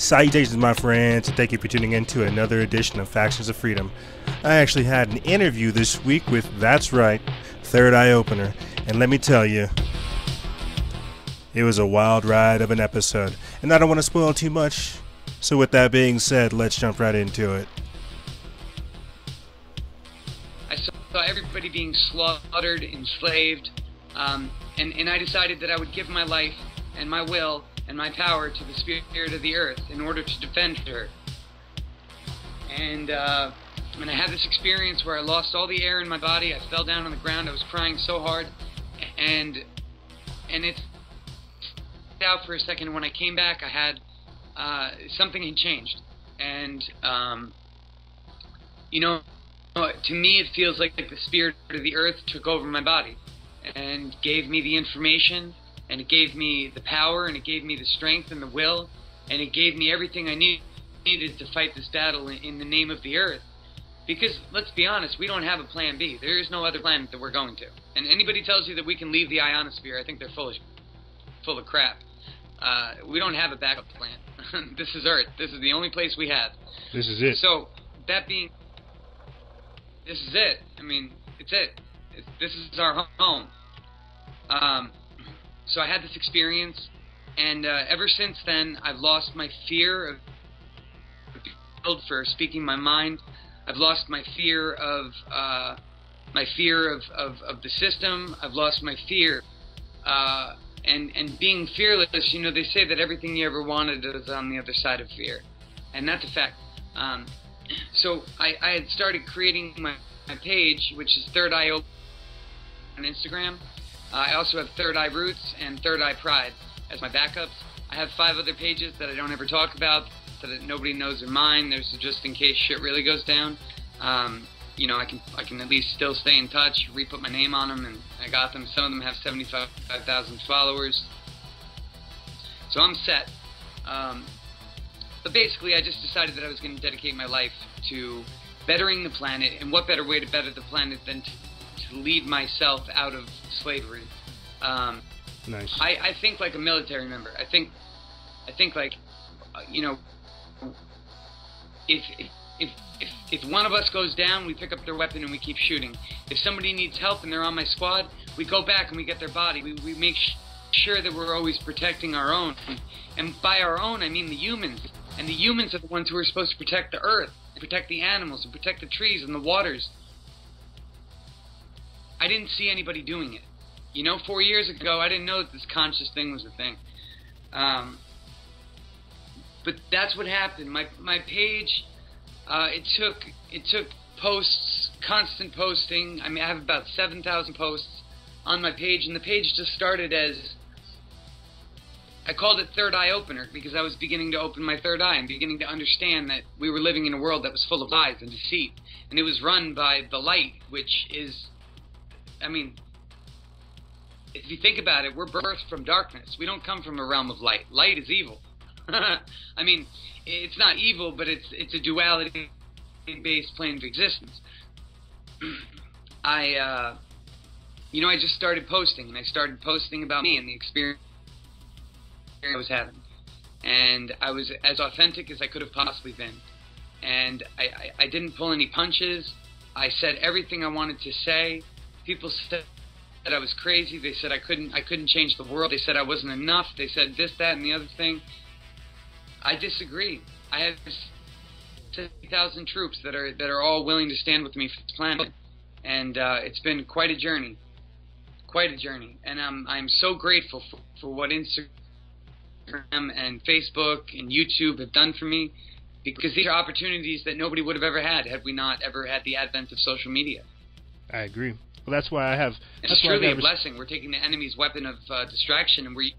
Salutations, my friends, and thank you for tuning in to another edition of Factions of Freedom. I actually had an interview this week with, that's right, Third Eye Opener, and let me tell you, it was a wild ride of an episode, and I don't want to spoil too much, so with that being said, let's jump right into it. I saw everybody being slaughtered, enslaved, and I decided that I would give my life and my will and my power to the spirit of the earth in order to defend her. And I had this experience where I lost all the air in my body. I fell down on the ground. I was crying so hard, and it's out for a second. When I came back, I had something had changed, and to me, it feels like the spirit of the earth took over my body and gave me the information. And it gave me the power, and it gave me the strength and the will, and it gave me everything I needed to fight this battle in the name of the earth. Because, let's be honest, we don't have a plan B. There is no other planet that we're going to. And anybody tells you that we can leave the ionosphere, I think they're full of crap. We don't have a backup plan. This is Earth. This is the only place we have. This is it. So, this is it. I mean, it's it. This is our home. So I had this experience, and ever since then, I've lost my fear for speaking my mind. I've lost my fear of the system. I've lost my fear, and being fearless. You know, they say that everything you ever wanted is on the other side of fear, and that's a fact. So I had started creating my page, which is Third Eye Open on Instagram. I also have Third Eye Roots and Third Eye Pride as my backups. I have 5 other pages that I don't ever talk about, so that nobody knows are mine. There's just in case shit really goes down. I can at least still stay in touch, re-put my name on them, and I got them. Some of them have 75,000 followers. So I'm set. But basically, I just decided that I was going to dedicate my life to bettering the planet, and what better way to better the planet than to lead myself out of slavery. Nice. I think like a military member. I think like, if one of us goes down, we pick up their weapon and we keep shooting. If somebody needs help and they're on my squad, we go back and we get their body. We make sure that we're always protecting our own. And by our own, I mean the humans. And the humans are the ones who are supposed to protect the earth, and protect the animals, and protect the trees and the waters. I didn't see anybody doing it. 4 years ago, I didn't know that this conscious thing was a thing. But that's what happened. My page, it took posts, constant posting. I mean, I have about 7,000 posts on my page, and the page just started as, I called it Third Eye Opener, because I was beginning to open my third eye and beginning to understand that we were living in a world that was full of lies and deceit. And it was run by the light, which is, I mean, if you think about it, we're birthed from darkness. We don't come from a realm of light. Light is evil. I mean, it's not evil, but it's a duality-based plane of existence. I just started posting, and I started posting about me and the experience I was having. And I was as authentic as I could have possibly been. And I didn't pull any punches. I said everything I wanted to say. People said that I was crazy. They said I couldn't change the world. They said I wasn't enough. They said this, that, and the other thing. I disagree. I have 70,000 troops that are all willing to stand with me for this planet, and it's been quite a journey, And I'm so grateful for what Instagram and Facebook and YouTube have done for me, because these are opportunities that nobody would have ever had we not ever had the advent of social media. I agree. Well, that's why I have. It's truly a blessing. We're taking the enemy's weapon of distraction, and we're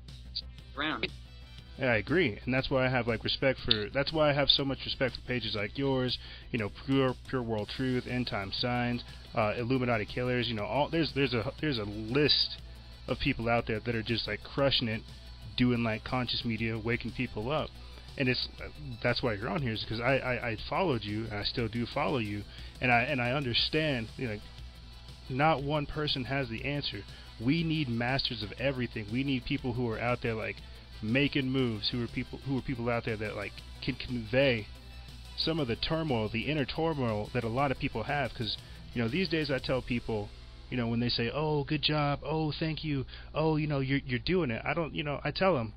around. Yeah, I agree, and that's why I have respect for. That's why I have so much respect for pages like yours. Pure World Truth, End Time Signs, Illuminati Killers. There's a list of people out there that are just crushing it, doing conscious media, waking people up, and that's why you're on here, is because I followed you, and I still do follow you, and I understand. Not one person has the answer. We need masters of everything. We need people who are out there making moves, who are people out there that like can convey some of the turmoil, the inner turmoil that a lot of people have. Because these days I tell people, when they say, "Oh, good job," "Oh, thank you," "Oh, you're doing it," I tell them,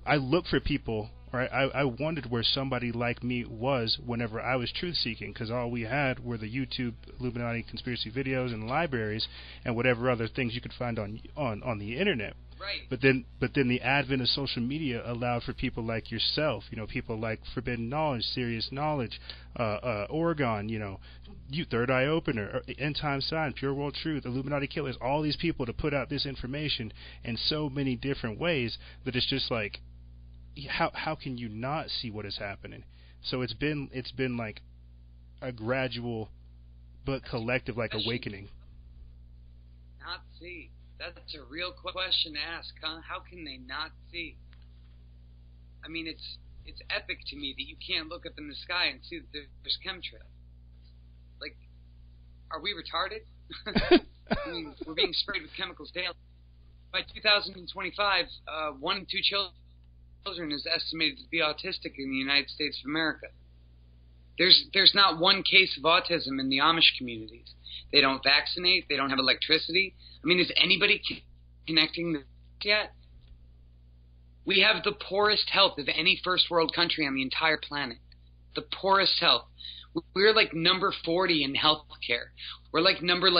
I look for people, or I wondered where somebody like me was whenever I was truth seeking, because all we had were the YouTube Illuminati conspiracy videos and libraries and whatever other things you could find on the internet. Right. But then the advent of social media allowed for people like yourself, people like Forbidden Knowledge, Serious Knowledge, Oregon, Third Eye Opener, End Time Sign, Pure World Truth, Illuminati Killers, all these people to put out this information in so many different ways that it's just like, how can you not see what is happening? So it's been like a gradual but collective like awakening. Not see. That's a real question to ask, huh? How can they not see? I mean, it's epic to me that you can't look up in the sky and see that there's chemtrails. Like, are we retarded? I mean, we're being sprayed with chemicals daily. By 2025, 1 in 2 children is estimated to be autistic in the United States of America. There's not one case of autism in the Amish communities. They don't vaccinate. They don't have electricity. I mean, is anybody connecting this yet? We have the poorest health of any first world country on the entire planet. The poorest health. We're like number 40 in healthcare. We're like number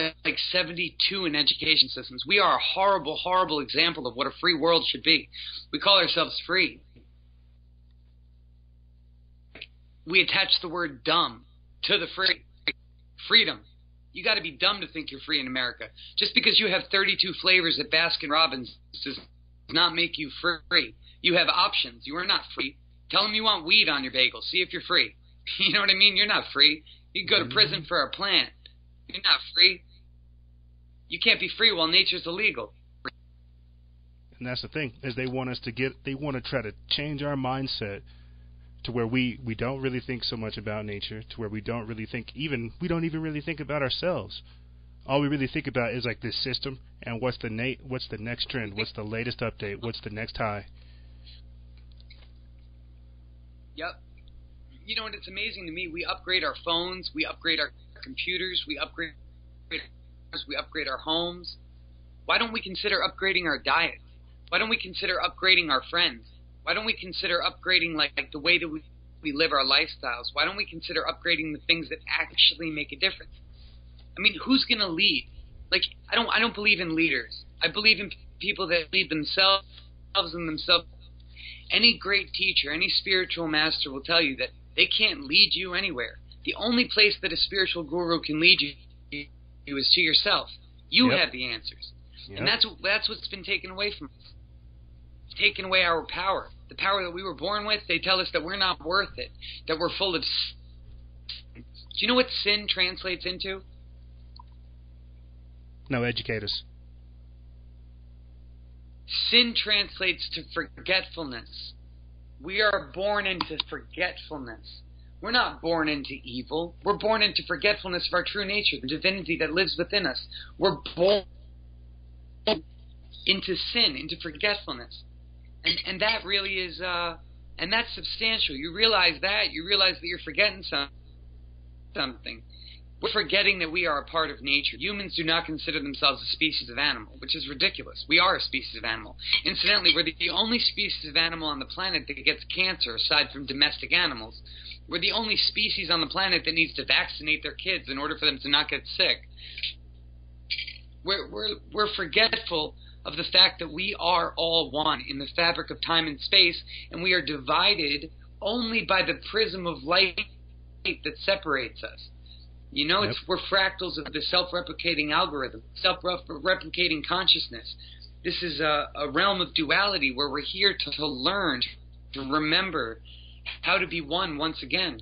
72 in education systems. We are a horrible, horrible example of what a free world should be. We call ourselves free. We attach the word dumb to the free. Freedom. You got to be dumb to think you're free in America. Just because you have 32 flavors at Baskin-Robbins does not make you free. You have options. You are not free. Tell them you want weed on your bagel. See if you're free. You know what I mean? You're not free. You can go to prison for a plant. You're not free. You can't be free while nature's illegal. And that's the thing, is they want to try to change our mindset to where we don't really think so much about nature, to where we don't even really think about ourselves. All we really think about is like this system and what's the next trend, what's the latest update, what's the next high. Yep. You know, and it's amazing to me. We upgrade our phones, we upgrade our computers, we upgrade our homes. Why don't we consider upgrading our diet? Why don't we consider upgrading our friends? Why don't we consider upgrading like the way that we live our lifestyles? Why don't we consider upgrading the things that actually make a difference? I mean, who's going to lead? Like, I don't believe in leaders. I believe in people that lead themselves and themselves. Any great teacher, any spiritual master will tell you that they can't lead you anywhere. The only place that a spiritual guru can lead you is to yourself. You have the answers. Yep. And that's what's been taken away from us. Taken away our power. The power that we were born with. They tell us that we're not worth it, that we're full of sin. Do you know what sin translates into? No, educate us. Sin translates to forgetfulness. We are born into forgetfulness. We're not born into evil. We're born into forgetfulness of our true nature, the divinity that lives within us. We're born into sin, into forgetfulness. And that really is, and that's substantial. You realize that. You realize that you're forgetting something. We're forgetting that we are a part of nature. Humans do not consider themselves a species of animal, which is ridiculous. We are a species of animal. Incidentally, we're the only species of animal on the planet that gets cancer aside from domestic animals. We're the only species on the planet that needs to vaccinate their kids in order for them to not get sick. We're forgetful of the fact that we are all one in the fabric of time and space, and we are divided only by the prism of light that separates us. You know, we're fractals of the self-replicating algorithm, self-replicating consciousness. This is a realm of duality where we're here to learn, to remember how to be one once again.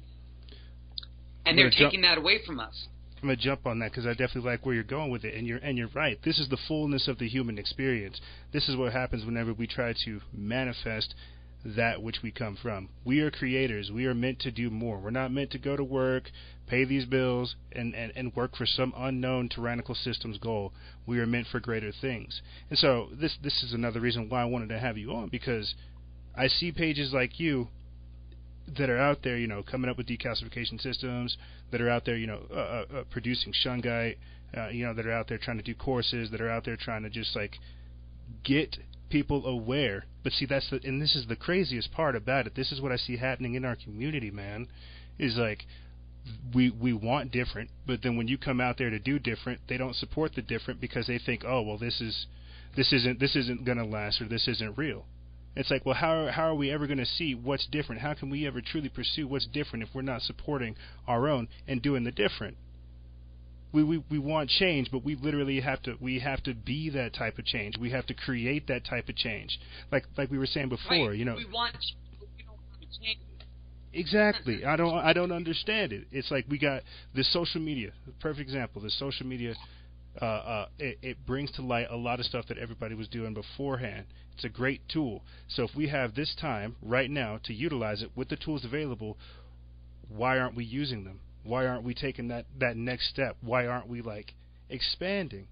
And they're taking that away from us. I'm going to jump on that because I definitely like where you're going with it, and you're right. This is the fullness of the human experience. This is what happens whenever we try to manifest that which we come from. We are creators. We are meant to do more. We're not meant to go to work, pay these bills, and work for some unknown tyrannical system's goal. We are meant for greater things. And so this is another reason why I wanted to have you on, because I see pages like you that are out there, coming up with decalcification systems, that are out there, producing shungite, that are out there trying to do courses, that are out there trying to just like get people aware. But see, and this is the craziest part about it. This is what I see happening in our community, man. Is like we want different, but then when you come out there to do different, they don't support the different because they think, oh well, this isn't gonna last, or this isn't real. It's like, well, how are we ever going to see what's different? How can we ever truly pursue what's different if we're not supporting our own and doing the different? We want change, but we literally have to be that type of change. We have to create that type of change. Like we were saying before, right. We want change, but we don't want to change. Exactly. I don't understand it. It's like we got this social media. Perfect example. The social media. It brings to light a lot of stuff that everybody was doing beforehand. It's a great tool. So if we have this time right now to utilize it with the tools available, why aren't we using them? Why aren't we taking that next step? Why aren't we like expanding?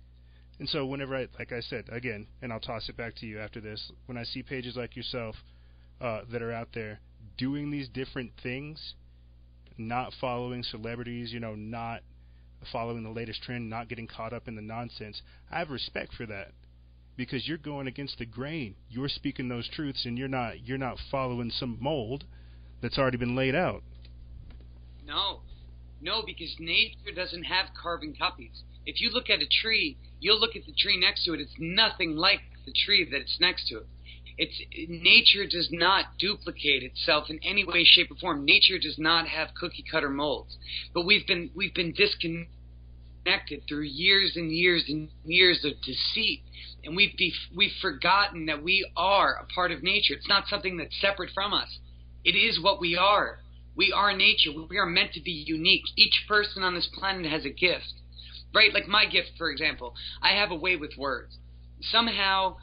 And so whenever like I said again, and I'll toss it back to you after this, when I see pages like yourself that are out there doing these different things, not following celebrities, not following the latest trend, not getting caught up in the nonsense, I have respect for that, because you're going against the grain. You're speaking those truths, and you're not following some mold that's already been laid out. No, because nature doesn't have carbon copies. If you look at a tree, you'll look at the tree next to it. It's nothing like the tree that it's next to. Nature does not duplicate itself in any way, shape, or form. Nature does not have cookie cutter molds. But we've been disconnected through years and years and years of deceit, and we've forgotten that we are a part of nature. It's not something that's separate from us. It is what we are. We are nature. We are meant to be unique. Each person on this planet has a gift, right? Like my gift, for example. I have a way with words. Somehow,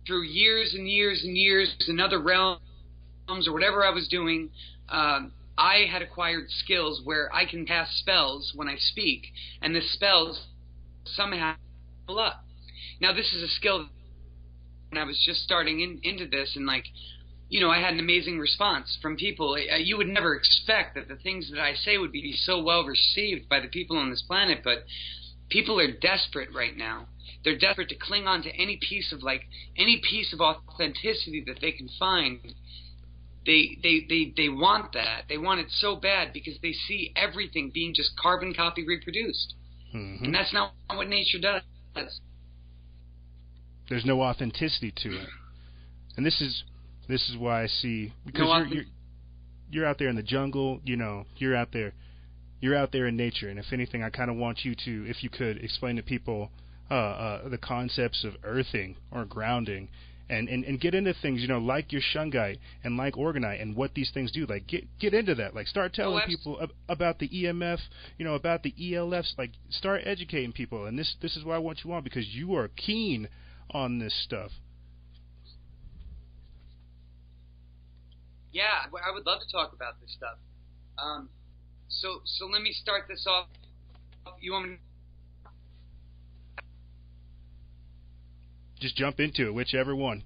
through years and years and years in other realms or whatever I was doing, I had acquired skills where I can cast spells when I speak, and the spells somehow pull up. Now, this is a skill when I was just starting into this, and I had an amazing response from people. You would never expect that the things that I say would be so well received by the people on this planet, but people are desperate right now. They're desperate to cling on to any piece of authenticity that they can find. They want that. They want it so bad because they see everything being just carbon copy reproduced. Mm-hmm. And that's not what nature does. There's no authenticity to it. And this is why I see, because you're out there in the jungle, you're out there in nature, and if anything, I kind of want you to, if you could, explain to people the concepts of earthing or grounding, and get into things, like your shungite and like orgonite and what these things do. Like get into that. Like start telling people about the EMF, about the ELFs. Like start educating people. And this is why I want you on, because you are keen on this stuff. Yeah, I would love to talk about this stuff. So let me start this off. You want me to... Just jump into it, whichever one.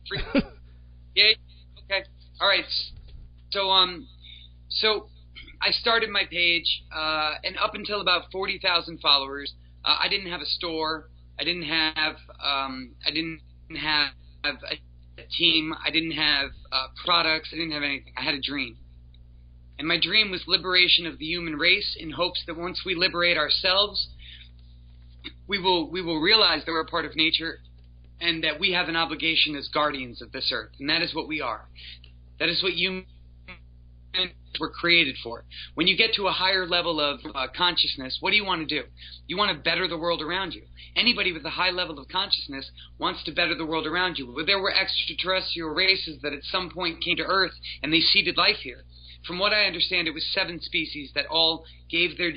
Yeah. Okay. All right. So I started my page, and up until about 40,000 followers, I didn't have a store. I didn't have a team. I didn't have products. I didn't have anything. I had a dream, and my dream was liberation of the human race, in hopes that once we liberate ourselves, we will realize that we're a part of nature, and that we have an obligation as guardians of this earth, and that is what we are. That is what humans were created for. When you get to a higher level of consciousness, what do you want to do? You want to better the world around you. Anybody with a high level of consciousness wants to better the world around you. There were extraterrestrial races that at some point came to Earth, and they seeded life here. From what I understand, it was 7 species that all gave their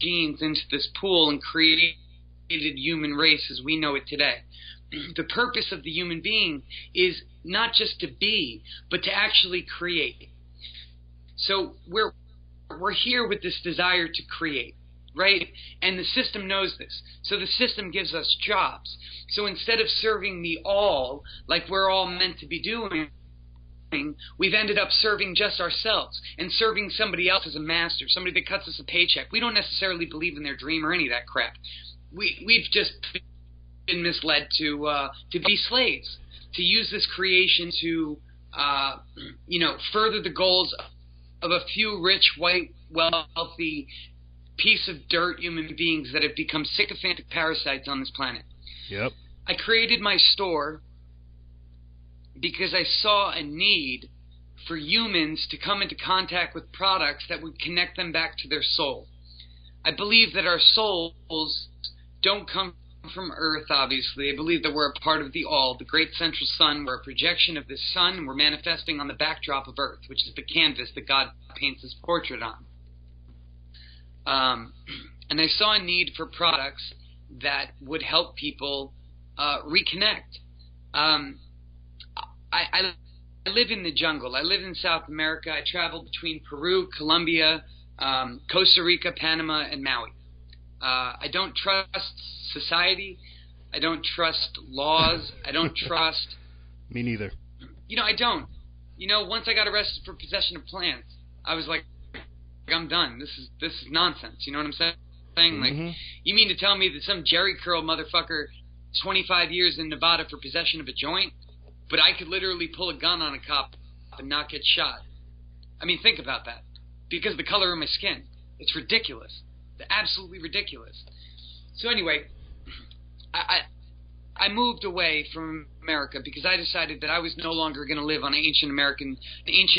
genes into this pool and created human race as we know it today. the purpose of the human being is not just to be, but to actually create. So we're here with this desire to create, right? And the system knows this. So the system gives us jobs. So instead of serving the all, like we're all meant to be doing, we've ended up serving just ourselves and serving somebody else as a master, somebody that cuts us a paycheck. We don't necessarily believe in their dream or any of that crap. We've just been misled to be slaves, to use this creation to further the goals of a few rich, white, wealthy piece of dirt human beings that have become sycophantic parasites on this planet. Yep. I created my store because I saw a need for humans to come into contact with products that would connect them back to their soul. I believe that our souls don't come from Earth, obviously. I believe that we're a part of the all, the great central sun. We're a projection of this sun, and we're manifesting on the backdrop of Earth, which is the canvas that God paints his portrait on. And I saw a need for products that would help people reconnect. I live in the jungle. I live in South America. I travel between Peru, Colombia, Costa Rica, Panama, and Maui. I don't trust society. I don't trust laws. I don't trust... Me neither. I don't. Once I got arrested for possession of plants, I was like, I'm done. This is nonsense. You know what I'm saying? Mm-hmm. Like, you mean to tell me that some Jerry Curl motherfucker, 25 years in Nevada for possession of a joint, but I could literally pull a gun on a cop and not get shot? I mean, think about that. Because of the color of my skin. It's ridiculous. It's absolutely ridiculous. So anyway, I moved away from America because I decided that I was no longer going to live on an ancient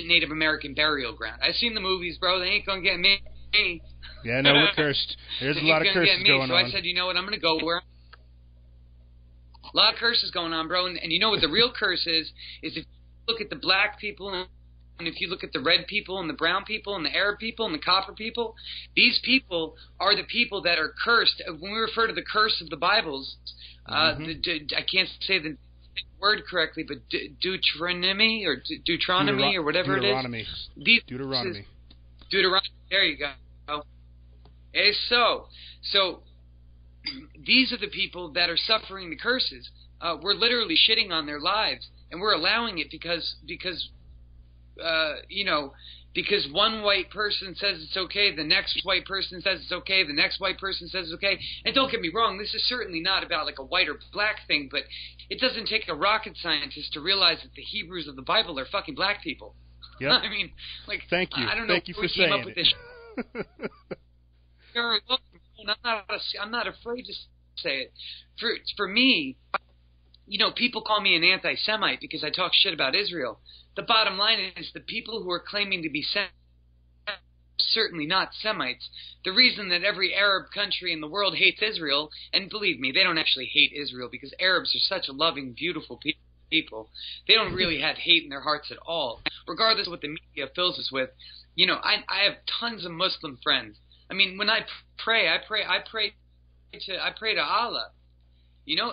Native American burial ground. I've seen the movies, bro. They ain't going to get me. Yeah, no, we're cursed. There's a lot of curses going on. So I said, you know what, I'm going to go where... A lot of curses going on, bro. And you know what the real curse is if you look at the black people and if you look at the red people and the brown people and the Arab people and the copper people, these people are the people that are cursed. When we refer to the curse of the Bibles, I can't say the word correctly, but Deuteronomy or Deuteronomy or whatever it is. Deuteronomy. There you go. So these are the people that are suffering the curses. We're literally shitting on their lives, and we're allowing it because one white person says it's okay, the next white person says it's okay, the next white person says it's okay. And don't get me wrong, this is certainly not about like a white or black thing, but it doesn't take a rocket scientist to realize that the Hebrews of the Bible are fucking black people. Yep. I mean, like, thank you. I don't know Thank you for saying up with this. I'm not afraid to say it. For me, people call me an anti-Semite because I talk shit about Israel. The bottom line is the people who are claiming to be Semites are certainly not Semites. The reason that every Arab country in the world hates Israel, and believe me, they don't actually hate Israel because Arabs are such loving, beautiful people. They don't really have hate in their hearts at all. Regardless of what the media fills us with, I have tons of Muslim friends. I mean, when I pray to Allah.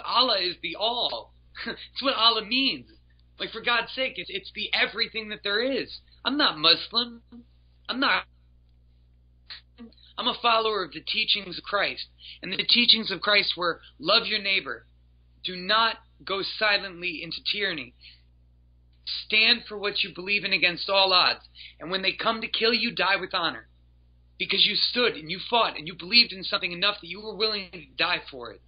Allah is the all. It's what Allah means. Like, for God's sake, it's the everything that there is. I'm not Muslim. I'm a follower of the teachings of Christ. And the teachings of Christ were love your neighbor. Do not go silently into tyranny. Stand for what you believe in against all odds. And when they come to kill you, die with honor. Because you stood and you fought and you believed in something enough that you were willing to die for it.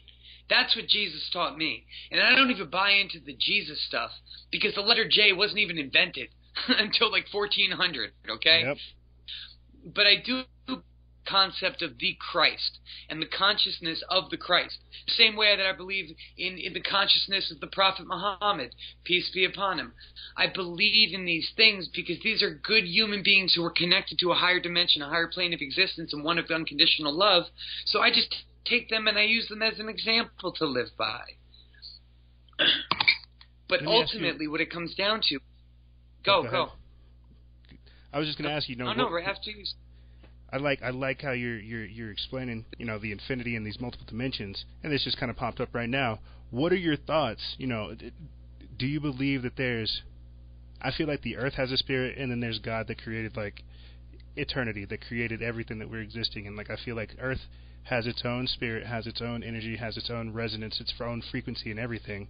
That's what Jesus taught me. And I don't even buy into the Jesus stuff because the letter J wasn't even invented until like 1400, okay? Yep. But I do concept of the Christ and the consciousness of the Christ. The same way that I believe in the consciousness of the Prophet Muhammad, peace be upon him. I believe in these things because these are good human beings who are connected to a higher dimension, a higher plane of existence, and one of unconditional love. So I just take them and I use them as an example to live by. But ultimately what it comes down to... Go. I was just going to ask you... I have to use... I like how you're explaining, the infinity and these multiple dimensions, and this just kind of popped up right now. What are your thoughts? Do you believe that there's? I feel like the Earth has a spirit, and then there's God that created like eternity, that created everything that we're existing in. Like I feel like Earth has its own spirit, has its own energy, has its own resonance, its own frequency, and everything.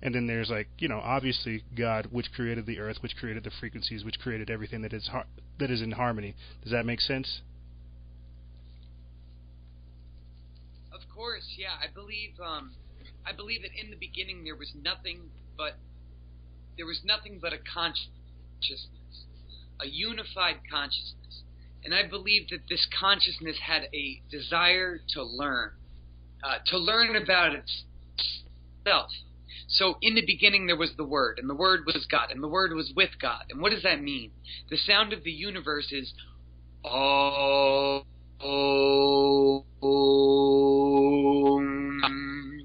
And then there's like, obviously God, which created the Earth, which created the frequencies, which created everything that is in harmony. Does that make sense? Of course, yeah. I believe that in the beginning there was nothing but a consciousness, a unified consciousness, and I believe that this consciousness had a desire to learn about itself. So in the beginning there was the Word, and the Word was God, and the Word was with God. And what does that mean? The sound of the universe is Om,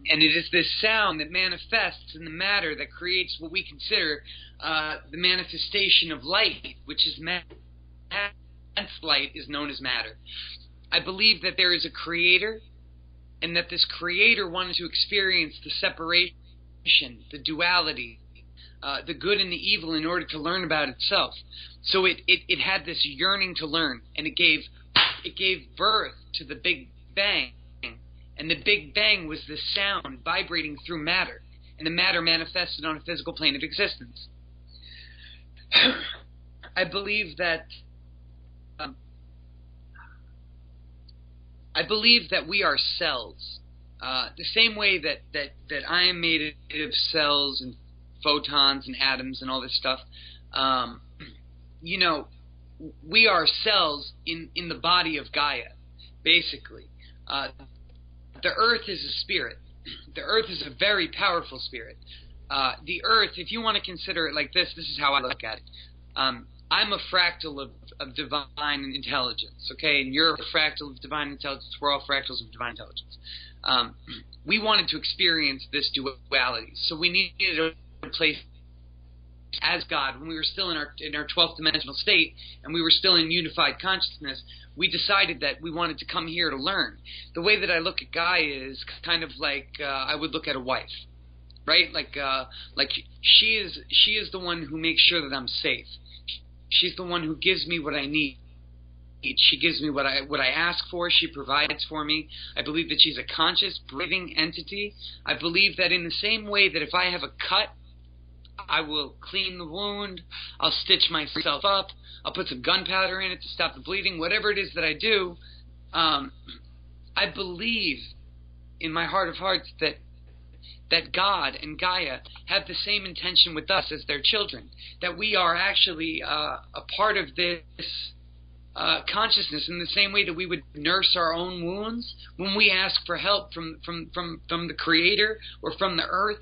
and it is this sound that manifests in the matter that creates what we consider the manifestation of light, which is matter. Light is known as matter. I believe that there is a creator, and that this creator wanted to experience the separation, the duality, the good and the evil in order to learn about itself. So it had this yearning to learn, and it gave birth to the Big Bang. And the Big Bang was the sound vibrating through matter, and the matter manifested on a physical plane of existence. I believe that we are cells. The same way that I am made of cells and photons and atoms and all this stuff. We are cells in the body of Gaia, basically. The Earth is a spirit. The Earth is a very powerful spirit. The Earth, if you want to consider it like this is how I look at it. I'm a fractal of divine intelligence, okay? And you're a fractal of divine intelligence. We're all fractals of divine intelligence. We wanted to experience this duality, so we needed a place as God. When we were still in our 12th dimensional state, and we were still in unified consciousness, we decided that we wanted to come here to learn. The way that I look at Gaia is kind of like I would look at a wife, right? Like she is the one who makes sure that I'm safe. She's the one who gives me what I need. She gives me what I ask for. She provides for me. I believe that she's a conscious, breathing entity. I believe that in the same way that if I have a cut, I will clean the wound. I'll stitch myself up. I'll put some gunpowder in it to stop the bleeding. Whatever it is that I do, I believe in my heart of hearts that God and Gaia have the same intention with us as their children. That we are actually a part of this consciousness in the same way that we would nurse our own wounds when we ask for help from the Creator or from the Earth.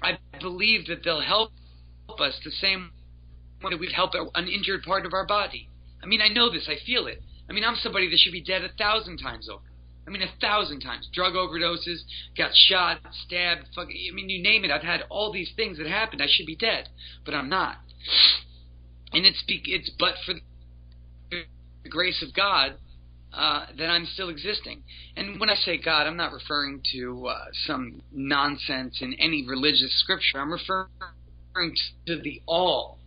I believe that they'll help us the same way that we'd help an injured part of our body. I mean, I know this. I feel it. I mean, I'm somebody that should be dead 1,000 times over. I mean, 1,000 times. Drug overdoses, got shot, stabbed, I mean, you name it. I've had all these things that happened. I should be dead, but I'm not. And it's but for the grace of God that I'm still existing. And when I say God, I'm not referring to some nonsense in any religious scripture. I'm referring to the all.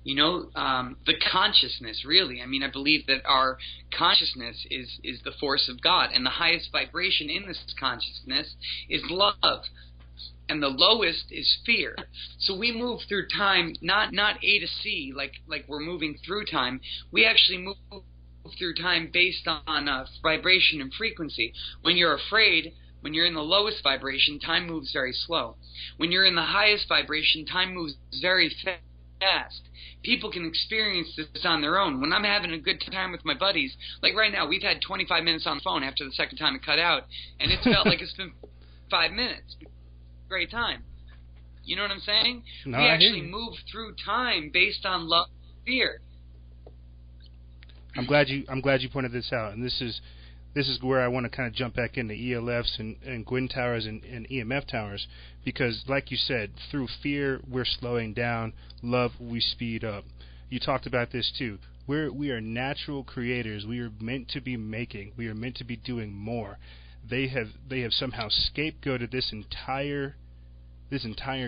The consciousness, really. I mean, I believe that our consciousness is the force of God, and the highest vibration in this consciousness is love, and the lowest is fear. So we move through time, not A to C, like we're moving through time. We actually move through time based on vibration and frequency. When you're afraid, when you're in the lowest vibration, time moves very slow. When you're in the highest vibration, time moves very fast. People can experience this on their own. When I'm having a good time with my buddies, like right now, we've had 25 minutes on the phone after the second time it cut out, and it felt like it's been 5 minutes. Great time. You know what I'm saying? No, we actually move through time based on love and fear. I'm glad you pointed this out, and this is where I want to kind of jump back into ELFs and Gwen Towers and EMF towers, because like you said, through fear we're slowing down, love we speed up. You talked about this too. We are natural creators. We are meant to be making. We are meant to be doing more. They have somehow scapegoated this entire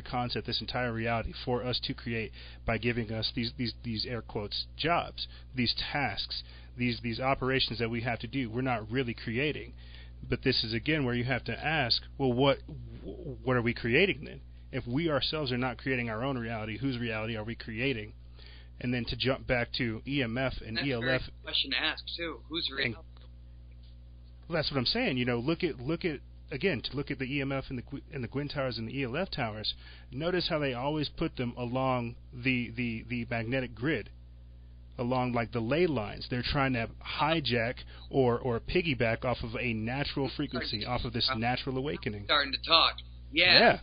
concept, this entire reality for us to create by giving us these air quotes jobs, these tasks, these operations that we have to do. We're not really creating. But this is again where you have to ask, well, what are we creating then? If we ourselves are not creating our own reality, whose reality are we creating? And then to jump back to EMF and that's ELF. That's a very good question to ask too. Whose reality? Well, that's what I'm saying. Look at again, to look at the EMF and the Gwen Towers and the ELF towers. Notice how they always put them along the magnetic grid, along like the ley lines. They're trying to hijack or piggyback off of a natural frequency, off of this natural awakening. Starting to talk. Yeah. Yeah.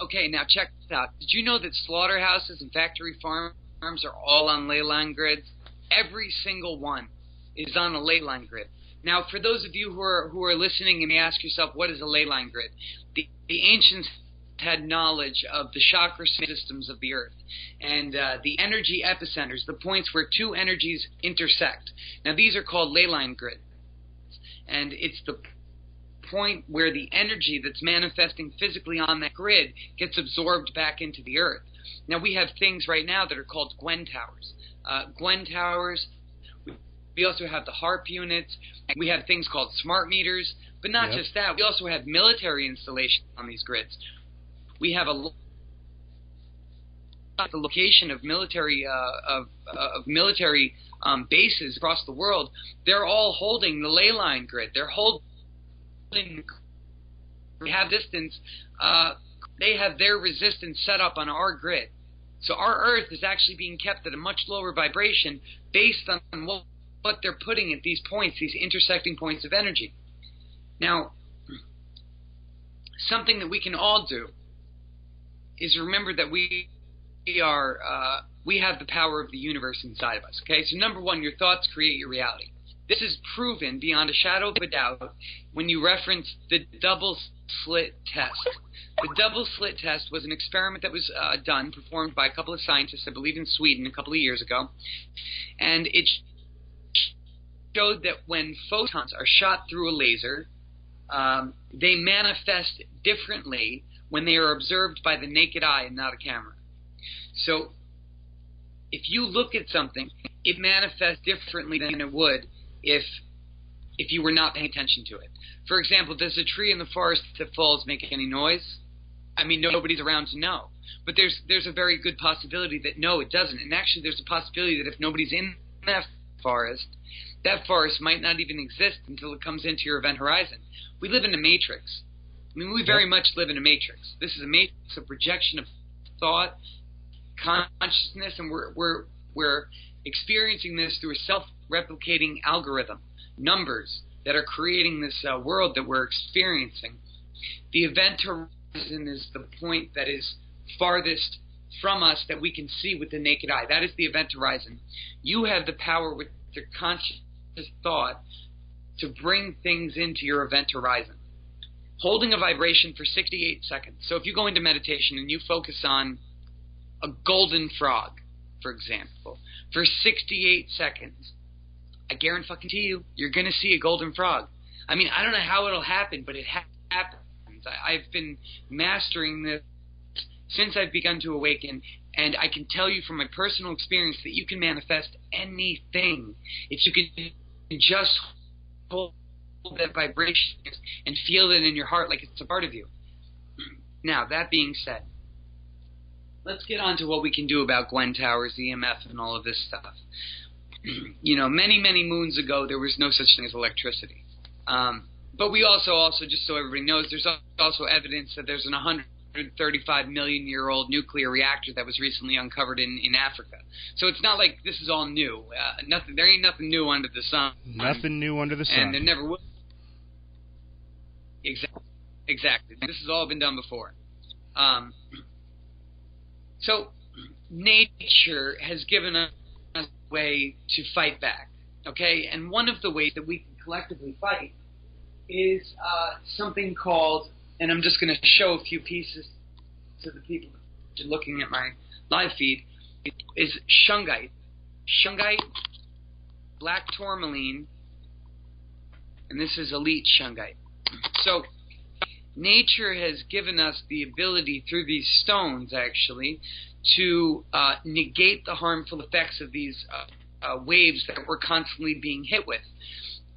Okay, now check this out. Did you know that slaughterhouses and factory farms are all on ley line grids? Every single one is on a ley line grid. Now, for those of you who are listening and you ask yourself, what is a ley line grid? The ancients had knowledge of the chakra systems of the earth and the energy epicenters, the points where two energies intersect. Now these are called ley line grids, and it's the point where the energy that's manifesting physically on that grid gets absorbed back into the earth. Now we have things right now that are called Gwen Towers. Gwen Towers, we also have the HARP units, we have things called smart meters, but not just that, we also have military installations on these grids. We have the location of military bases across the world. They're all holding the ley line grid. They're holding. They have distance. They have their resistance set up on our grid. So our Earth is actually being kept at a much lower vibration based on what they're putting at these points, these intersecting points of energy. Now, something that we can all do is remember that we have the power of the universe inside of us. Okay, so number one, your thoughts create your reality. This is proven beyond a shadow of a doubt when you reference the double slit test. The double slit test was an experiment that was performed by a couple of scientists, I believe in Sweden, a couple of years ago, and it showed that when photons are shot through a laser, they manifest differently when they are observed by the naked eye and not a camera. So if you look at something, it manifests differently than it would if you were not paying attention to it. For example, does a tree in the forest that falls make any noise? I mean, nobody's around to know. But there's a very good possibility that no, it doesn't. And actually there's a possibility that if nobody's in that forest might not even exist until it comes into your event horizon. We live in a matrix. I mean, we very much live in a matrix. This is a matrix of projection of thought, consciousness, and we're experiencing this through a self-replicating algorithm, numbers that are creating this world that we're experiencing. The event horizon is the point that is farthest from us that we can see with the naked eye. That is the event horizon. You have the power with your conscious thought to bring things into your event horizon. Holding a vibration for 68 seconds. So if you go into meditation and you focus on a golden frog, for example, for 68 seconds, I guarantee you, you're going to see a golden frog. I mean, I don't know how it'll happen, but it happens. I've been mastering this since I've begun to awaken, and I can tell you from my personal experience that you can manifest anything if you can just hold that vibration and feel it in your heart like it's a part of you. Now, that being said, let's get on to what we can do about Gwen Towers, EMF, and all of this stuff. You know, many, many moons ago, there was no such thing as electricity. But we also, just so everybody knows, there's also evidence that there's an 135 million year old nuclear reactor that was recently uncovered in Africa. So it's not like this is all new. There ain't nothing new under the sun. Nothing new under the sun. And there never will. Exactly. This has all been done before. So nature has given us a way to fight back. Okay? And one of the ways that we can collectively fight is something called, and I'm just going to show a few pieces to the people looking at my live feed, is shungite. Shungite, black tourmaline, and this is elite shungite. So nature has given us the ability through these stones, actually, to negate the harmful effects of these waves that we're constantly being hit with.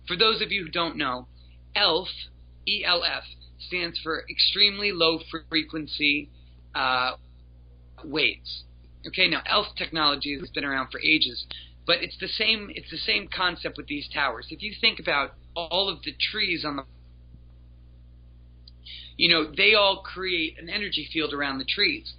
For those of you who don't know, ELF, E-L-F, stands for extremely low frequency waves. Okay, now ELF technology has been around for ages, but it's the same concept with these towers. If you think about all of the trees on the, you know, they all create an energy field around the trees.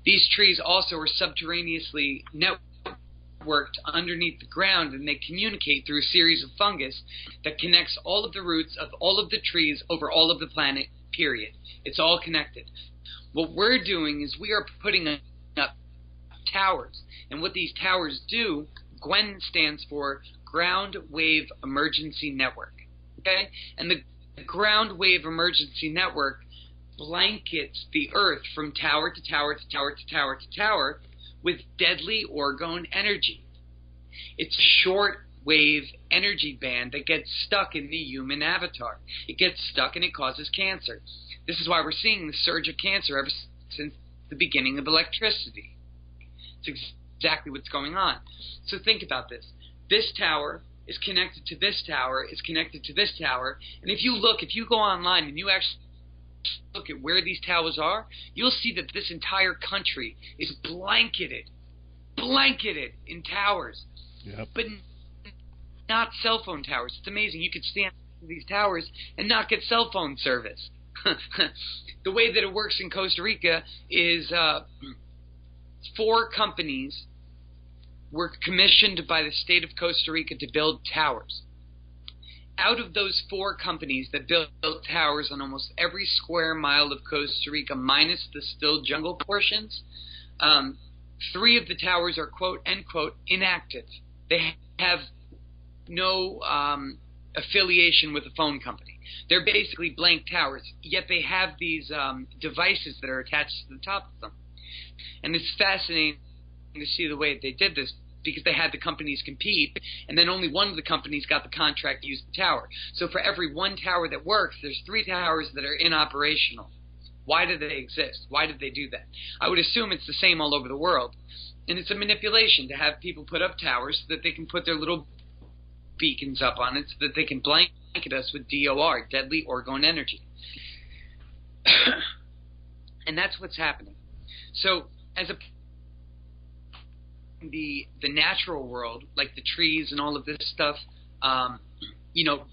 These trees also are subterraneously networked underneath the ground, and they communicate through a series of fungus that connects all of the roots of all of the trees over all of the planet, period. It's all connected. What we're doing is we are putting up towers, and what these towers do, GWEN stands for Ground Wave Emergency Network. Okay? And the Ground Wave Emergency Network blankets the Earth from tower to tower to tower to tower to tower with deadly orgone energy. It's a short-wave energy band that gets stuck in the human avatar. It gets stuck and it causes cancer. This is why we're seeing the surge of cancer ever since the beginning of electricity. It's exactly what's going on. So think about this. This tower is connected to this tower, is connected to this tower, and if you go online and you actually look at where these towers are, you'll see that this entire country is blanketed in towers. Yep. But not cell phone towers. It's amazing. You could stand on these towers and not get cell phone service. The way that it works in Costa Rica is 4 companies were commissioned by the state of Costa Rica to build towers. Out of those 4 companies that built towers on almost every square mile of Costa Rica, minus the still jungle portions, 3 of the towers are quote unquote inactive. They have no affiliation with a phone company. They're basically blank towers, yet they have these devices that are attached to the top of them. And it's fascinating to see the way they did this, because they had the companies compete, and then only one of the companies got the contract to use the tower. So for every 1 tower that works, there's 3 towers that are inoperational. Why do they exist? Why did they do that? I would assume it's the same all over the world. And it's a manipulation to have people put up towers so that they can put their little beacons up on it so that they can blanket us with DOR, deadly orgone energy. And that's what's happening. So as a the natural world, like the trees and all of this stuff,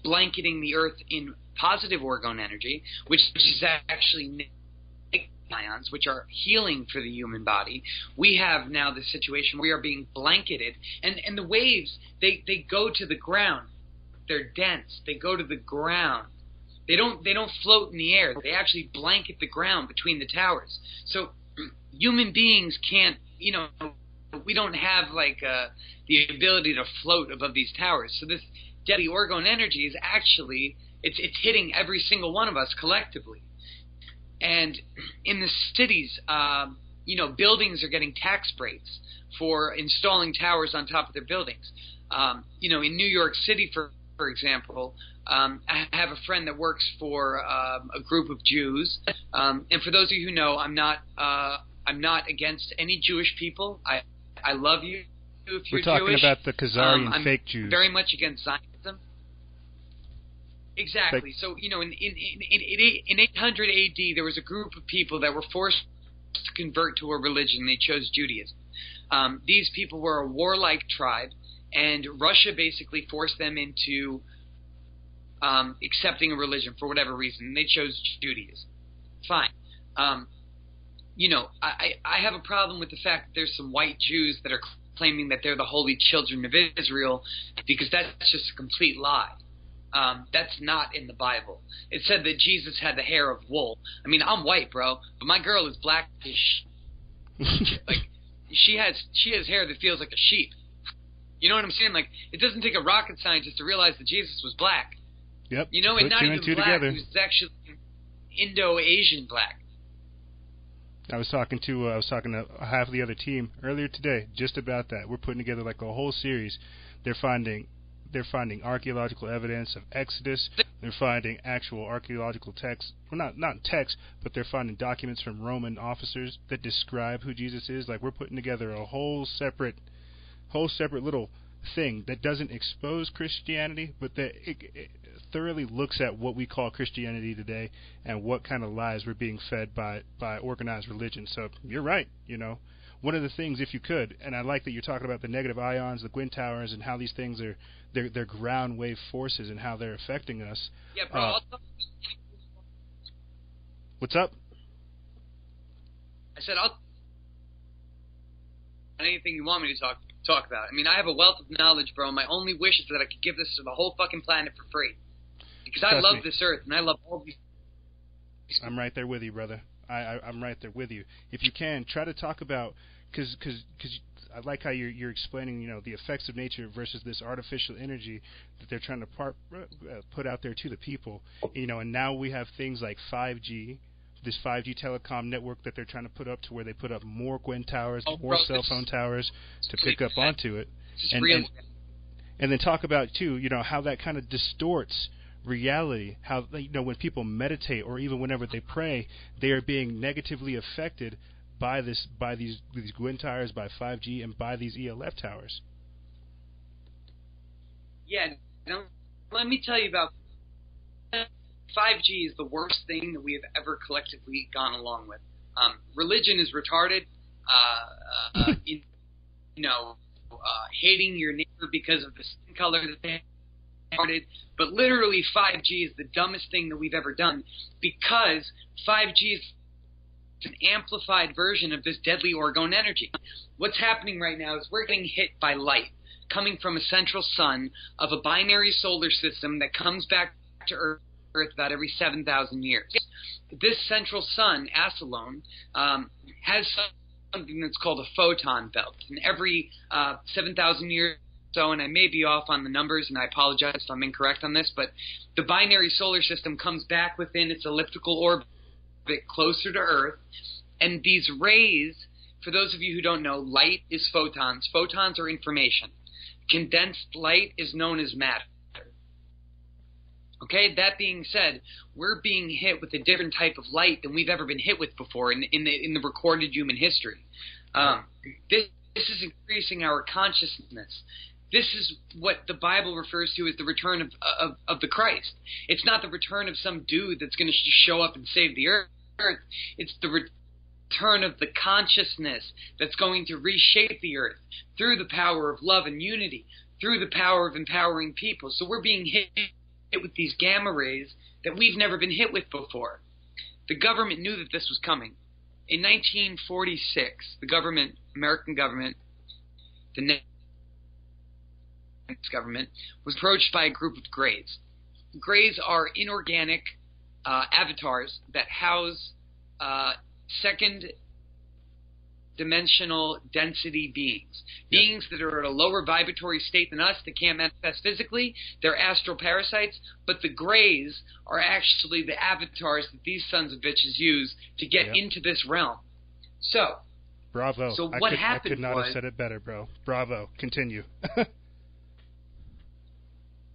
blanketing the earth in positive orgone energy, which is actually negative ions, which are healing for the human body. We have now the situation where we are being blanketed, and the waves, they go to the ground. They're dense. They go to the ground. They don't float in the air. They actually blanket the ground between the towers. So human beings can't, we don't have the ability to float above these towers. So this deadly orgone energy is actually, it's hitting every single one of us collectively. And in the cities, buildings are getting tax breaks for installing towers on top of their buildings. In New York City, for example, I have a friend that works for a group of Jews. And for those of you who know, I'm not against any Jewish people. I love you if you're Jewish. We're talking about the Khazarian fake Jews. I'm very much against Zionism. Exactly. So, in 800 AD, there was a group of people that were forced to convert to a religion. They chose Judaism. These people were a warlike tribe, and Russia basically forced them into accepting a religion for whatever reason. They chose Judaism. Fine. I have a problem with the fact that there's some white Jews that are claiming that they're the holy children of Israel, because that's just a complete lie. That's not in the Bible. It said that Jesus had the hair of wool. I mean, I'm white, bro, but my girl is black as she has hair that feels like a sheep. You know what I'm saying? Like, it doesn't take a rocket scientist to realize that Jesus was black. Yep. And not even black. He was actually Indo-Asian black. I was talking to half of the other team earlier today just about that. We're putting together a whole series. They're finding archaeological evidence of Exodus. They're finding actual archaeological texts. Well, not texts, but they're finding documents from Roman officers that describe who Jesus is. We're putting together a whole separate little thing that doesn't expose Christianity, but that it thoroughly looks at what we call Christianity today and what kind of lies we're being fed by organized religion. So you're right. One of the things, if you could, and I like that you're talking about the negative ions, the Gwen Towers, and how these things are they're ground wave forces and how they're affecting us. Yeah, bro. What's up? I said I'll anything you want me to talk about. I mean, I have a wealth of knowledge, bro. My only wish is that I could give this to the whole fucking planet for free, because I love this earth and I love all these. I'm right there with you, brother. I'm right there with you. If you can, try to talk about, because I like how you're explaining, the effects of nature versus this artificial energy that they're trying to put out there to the people, and now we have things like 5G, this 5G telecom network that they're trying to put up, to where they put up more Gwen Towers, more bro, cell phone towers to pick up onto it. And then talk about, too, you know, how that kind of distorts reality. How, you know, when people meditate or even whenever they pray, they are being negatively affected by these Gwen Towers, by 5G, and by these ELF towers. Yeah, now, let me tell you about 5G is the worst thing that we have ever collectively gone along with. Religion is retarded. Hating your neighbor because of the skin color that they have. But literally 5G is the dumbest thing that we've ever done, because 5G is an amplified version of this deadly orgone energy. What's happening right now is we're getting hit by light coming from a central sun of a binary solar system that comes back to Earth about every 7,000 years. This central sun, Asilone, has something that's called a photon belt. And every 7,000 years or so, and I may be off on the numbers, and I apologize if I'm incorrect on this, but the binary solar system comes back within its elliptical orbit closer to Earth, and these rays, for those of you who don't know, light is photons. Photons are information. Condensed light is known as matter. Okay, that being said, we're being hit with a different type of light than we've ever been hit with before in the recorded human history. This is increasing our consciousness. This is what the Bible refers to as the return of the Christ. It's not the return of some dude that's going to show up and save the earth. It's the return of the consciousness that's going to reshape the earth through the power of love and unity, through the power of empowering people. So we're being hit with these gamma rays that we've never been hit with before. The government knew that this was coming. In 1946, the government, American government, the next government, was approached by a group of greys. Greys are inorganic avatars that house second-dimensional density beings. Beings that are at a lower vibratory state than us, that can't manifest physically. They're astral parasites, but the greys are actually the avatars that these sons of bitches use to get into this realm. So, bravo. So what happened I could not was, have said it better, bro. Bravo. Continue.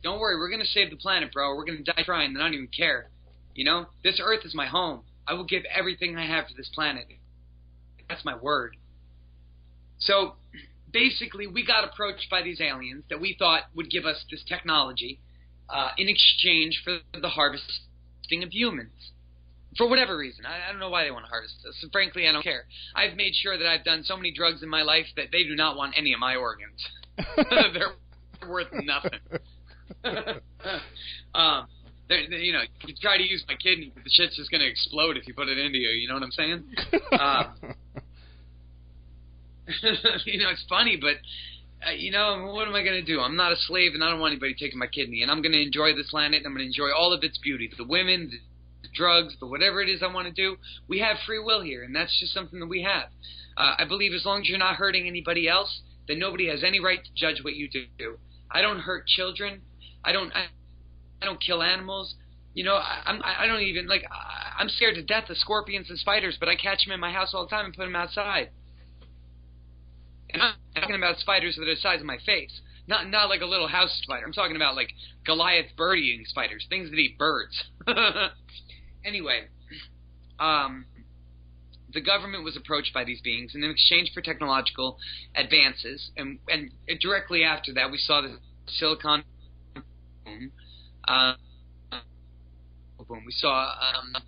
Don't worry, we're going to save the planet, bro. We're going to die trying, and I don't even care. You know, this earth is my home. I will give everything I have to this planet. That's my word. So, basically, we got approached by these aliens that we thought would give us this technology in exchange for the harvesting of humans. For whatever reason. I don't know why they want to harvest us. And frankly, I don't care. I've made sure that I've done so many drugs in my life that they do not want any of my organs. They're worth nothing. You know, you try to use my kidney, but the shit's just going to explode if you put it into you. You know what I'm saying? You know, it's funny, but, you know, what am I going to do? I'm not a slave, and I don't want anybody taking my kidney. And I'm going to enjoy this planet, and I'm going to enjoy all of its beauty. The women, the drugs, the whatever it is I want to do. We have free will here, and that's just something that we have. I believe as long as you're not hurting anybody else, then nobody has any right to judge what you do. I don't hurt children. I don't kill animals. You know, I don't even, like, I'm scared to death of scorpions and spiders, but I catch them in my house all the time and put them outside. And I'm talking about spiders that are the size of my face. Not like a little house spider. I'm talking about, like, Goliath bird-eating spiders, things that eat birds. Anyway, the government was approached by these beings, and in exchange for technological advances, and directly after that, we saw the Silicon boom. We saw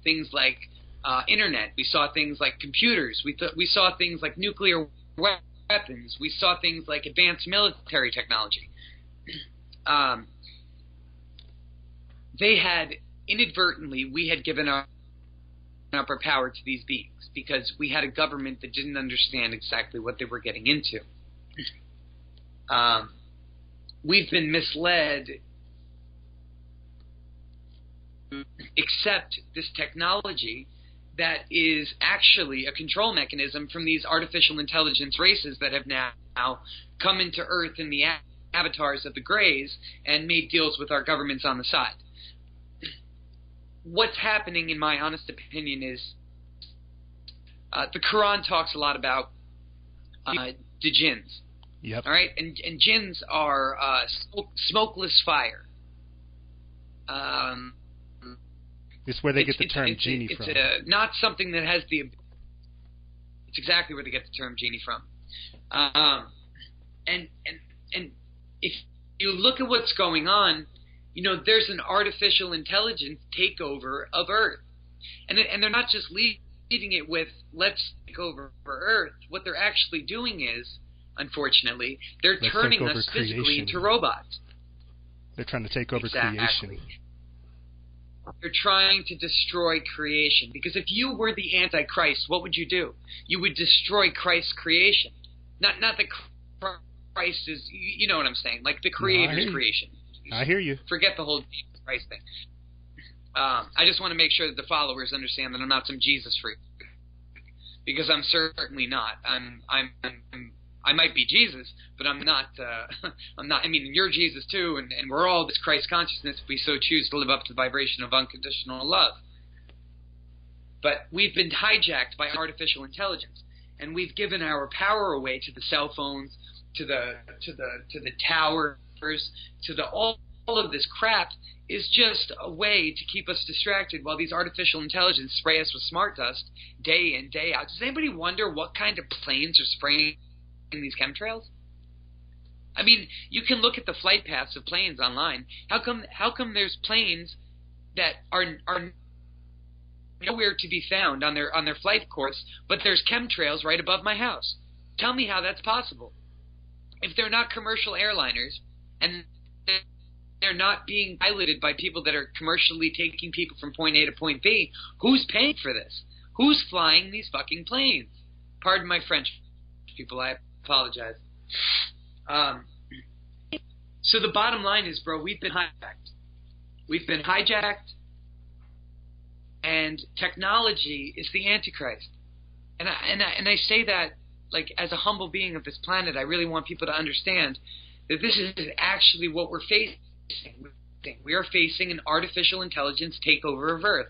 things like internet. We saw things like computers. We saw things like nuclear weapons. We saw things like advanced military technology. They had inadvertently, we had given up our power to these beings because we had a government that didn't understand exactly what they were getting into. We've been misled to accept this technology that is actually a control mechanism from these artificial intelligence races that have now come into Earth in the avatars of the Greys and made deals with our governments on the side. What's happening, in my honest opinion, is The Quran talks a lot about the jinns. Yep. All right, and jinns are smokeless fire. It's where they get the term genie from. It's not something that has the. It's exactly where they get the term genie from. And if you look at what's going on, there's an artificial intelligence takeover of Earth, and they're not just leaving it with let's take over Earth. What they're actually doing is, unfortunately, they're turning us physically into robots. They're trying to take over creation. They're trying to destroy creation. Because if you were the Antichrist, what would you do? You would destroy Christ's creation. Not that Christ is, you know what I'm saying, like the Creator's creation. I hear you. Forget the whole Jesus Christ thing. I just want to make sure that the followers understand that I'm not some Jesus freak, because I'm certainly not. I might be Jesus, but I'm not. I'm not. I mean, you're Jesus too, and we're all this Christ consciousness if we so choose to live up to the vibration of unconditional love. But we've been hijacked by artificial intelligence, and we've given our power away to the cell phones, to the towers, to all of this crap is just a way to keep us distracted while these artificial intelligence spray us with smart dust day in, day out. Does anybody wonder what kind of planes are spraying these chemtrails? I mean, you can look at the flight paths of planes online. How come there's planes that are nowhere to be found on their flight course, but there's chemtrails right above my house? Tell me how that's possible. If they're not commercial airliners and they're not being piloted by people that are commercially taking people from point A to point B, who's paying for this? Who's flying these fucking planes? Pardon my French, people. I apologize. So the bottom line is, bro, we've been hijacked. We've been hijacked, and technology is the Antichrist. And I say that like as a humble being of this planet. I really want people to understand that this is actually what we're facing. We are facing an artificial intelligence takeover of Earth.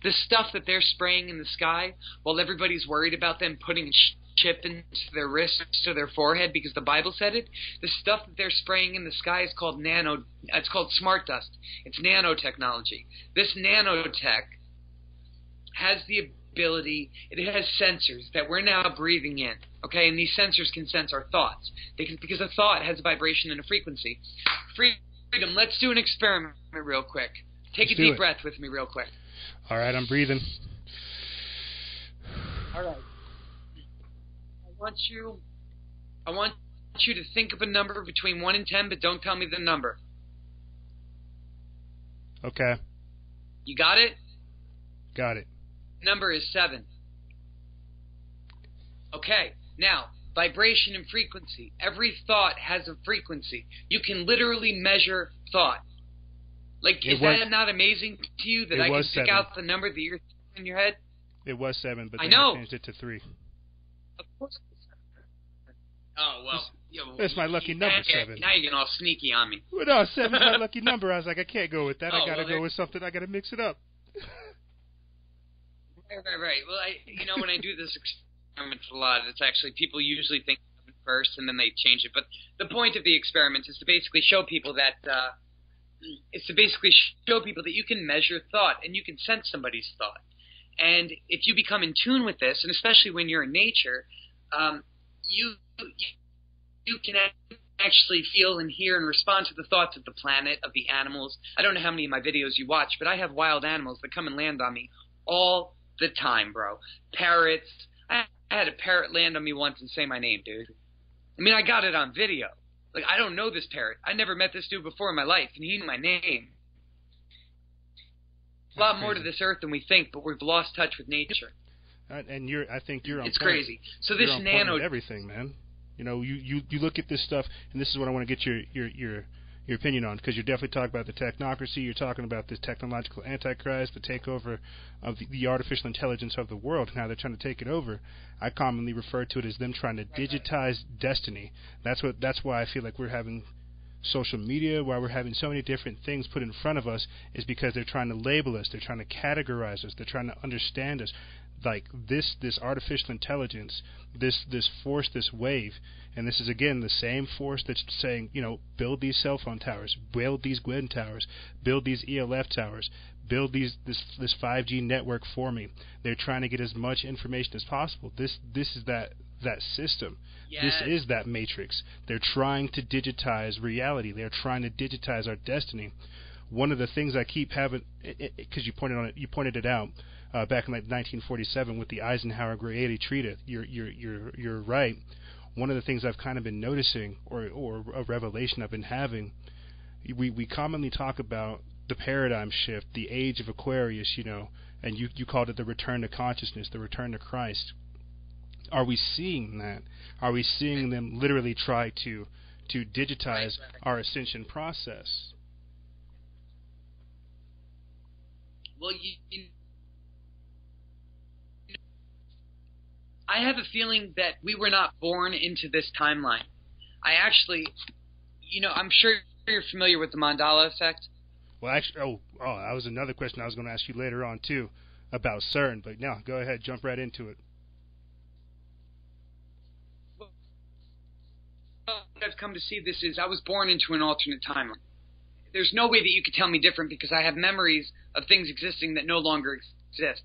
The stuff that they're spraying in the sky while everybody's worried about them putting a chip into their wrists to their forehead because the Bible said it, the stuff that they're spraying in the sky is called it's called smart dust. It's nanotechnology. This nanotech has the ability, it has sensors that we're now breathing in, okay? And these sensors can sense our thoughts. Because a thought has a vibration and a frequency. Freedom, let's do an experiment real quick. Take a deep breath with me real quick. All right, I'm breathing. All right. I want you to think of a number between 1 and 10, but don't tell me the number. Okay. You got it? Got it. Number is 7. Okay. Now, vibration and frequency. Every thought has a frequency. You can literally measure thought. Like, is that not amazing to you that I can pick out the number that you're thinking in your head? It was 7, but then I changed it to 3. Of course. Oh, well. That's my lucky number, 7. Now you're getting all sneaky on me. Well, no, 7's my lucky number. I was like, I can't go with that. I got to go with something. I got to mix it up. Right. Well, when I do this experiment a lot, it's actually people usually think of it first and then they change it. But the point of the experiment is to basically show people that you can measure thought and you can sense somebody's thought. And if you become in tune with this, and especially when you're in nature, you can actually feel and hear and respond to the thoughts of the planet, of the animals. I don't know how many of my videos you watch, but I have wild animals that come and land on me all the time, bro. Parrots. I had a parrot land on me once and say my name, dude. I mean, I got it on video. Like, I don't know this parrot. I never met this dude before in my life, and he knew my name. A lot more to this earth than we think, but we've lost touch with nature. And I think you're on It's point. crazy. So this nano everything, man. You look at this stuff, and this is what I want to get your opinion on, because you're definitely talking about the technocracy. You're talking about this technological antichrist, the takeover of the artificial intelligence of the world, and how they're trying to take it over. I commonly refer to it as them trying to digitize destiny. That's why I feel like we're having social media, why we're having so many different things put in front of us, is because they're trying to label us, they're trying to categorize us, they're trying to understand us. Like this artificial intelligence, this force, this wave, and this is again the same force that's saying, build these cell phone towers, build these Gwen Towers, build these ELF towers, build this 5G network for me. They're trying to get as much information as possible. This is that system. Yes. This is that matrix. They're trying to digitize reality. They're trying to digitize our destiny. One of the things I keep having, because you pointed it out. Back in like 1947 with the Eisenhower Grady Treaty, you're right. One of the things I've kind of been noticing, or a revelation I've been having, we commonly talk about the paradigm shift, the age of Aquarius, and you called it the return to consciousness, the return to Christ. Are we seeing that? Are we seeing them literally try to digitize our ascension process? Well, I have a feeling that we were not born into this timeline. I actually, I'm sure you're familiar with the mandala effect. Well, actually, that was another question I was going to ask you later on, too, about CERN. But now, go ahead, jump right into it. What I've come to see this is I was born into an alternate timeline. There's no way that you could tell me different because I have memories of things existing that no longer exist.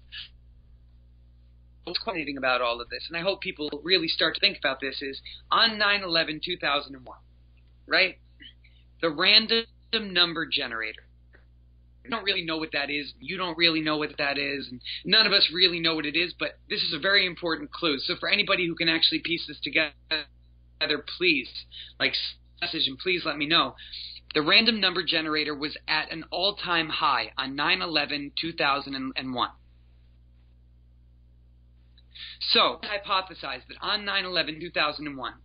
What's fascinating about all of this, and I hope people really start to think about this, is on 9/11/2001, right? The random number generator. I don't really know what that is. You don't really know what that is, and none of us really know what it is. But this is a very important clue. So for anybody who can actually piece this together, please, message and please let me know. The random number generator was at an all-time high on 9/11/2001. So, I hypothesized that on 9/11/2001,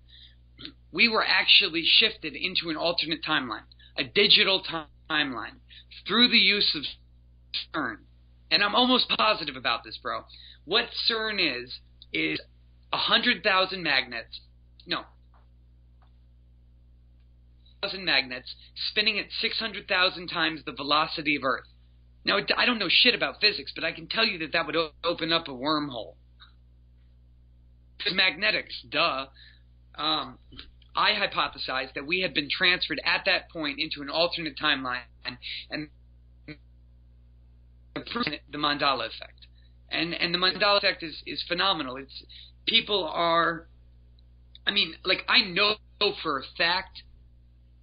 we were actually shifted into an alternate timeline, a digital timeline, through the use of CERN. And I'm almost positive about this, bro. What CERN is 100,000 magnets, 1,000 magnets spinning at 600,000 times the velocity of Earth. Now, I don't know shit about physics, but I can tell you that would open up a wormhole. Magnetics, duh. I hypothesized that we had been transferred at that point into an alternate timeline, and the mandala effect. And the mandala effect is phenomenal. It's people are, I know for a fact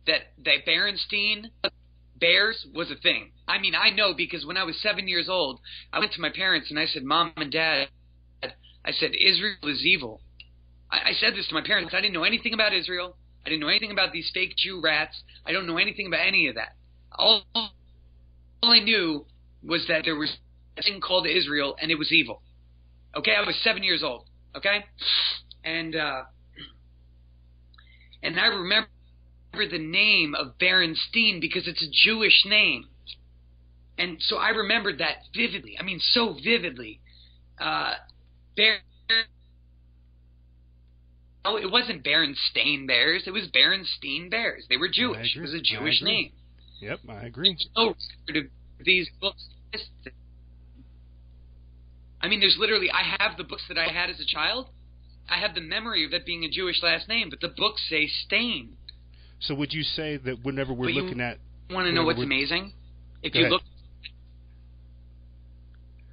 that Berenstein Bears was a thing. I know because when I was 7 years old, I went to my parents and I said, Mom and Dad, I said, Israel is evil. I said this to my parents. I didn't know anything about Israel. I didn't know anything about these fake Jew rats. I don't know anything about any of that. All I knew was that there was a thing called Israel, and it was evil. Okay? I was 7 years old. Okay? And I remember the name of Berenstein because it's a Jewish name. And so I remembered that vividly. So vividly. It wasn't Berenstain Bears. It was Berenstein Bears. They were Jewish. It was a Jewish name. Yep, I agree. So these books. There's literally. I have the books that I had as a child. I have the memory of it being a Jewish last name, but the books say Stain. So would you say that whenever we're looking at... Want to know what's amazing? If you look...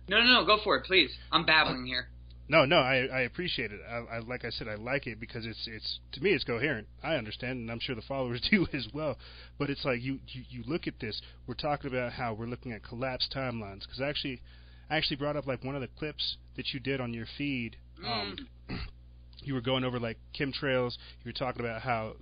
No, go for it, please. I'm babbling here. No, I appreciate it. I like I said, I like it because it's to me it's coherent. I understand, and I'm sure the followers do as well. But it's like you look at this. We're talking about how we're looking at collapsed timelines. Because I actually brought up one of the clips that you did on your feed. You were going over chemtrails. You were talking about how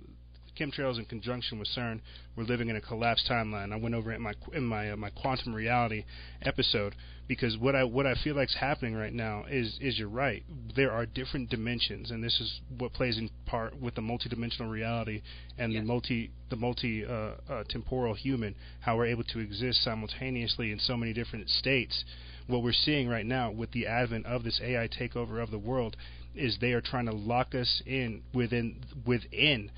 chemtrails in conjunction with CERN were living in a collapsed timeline. I went over it in my quantum reality episode because what I feel like's happening right now is you're right. There are different dimensions, and this is what plays in part with the multidimensional reality and the multi temporal human. How we're able to exist simultaneously in so many different states. What we're seeing right now with the advent of this AI takeover of the world is they are trying to lock us in within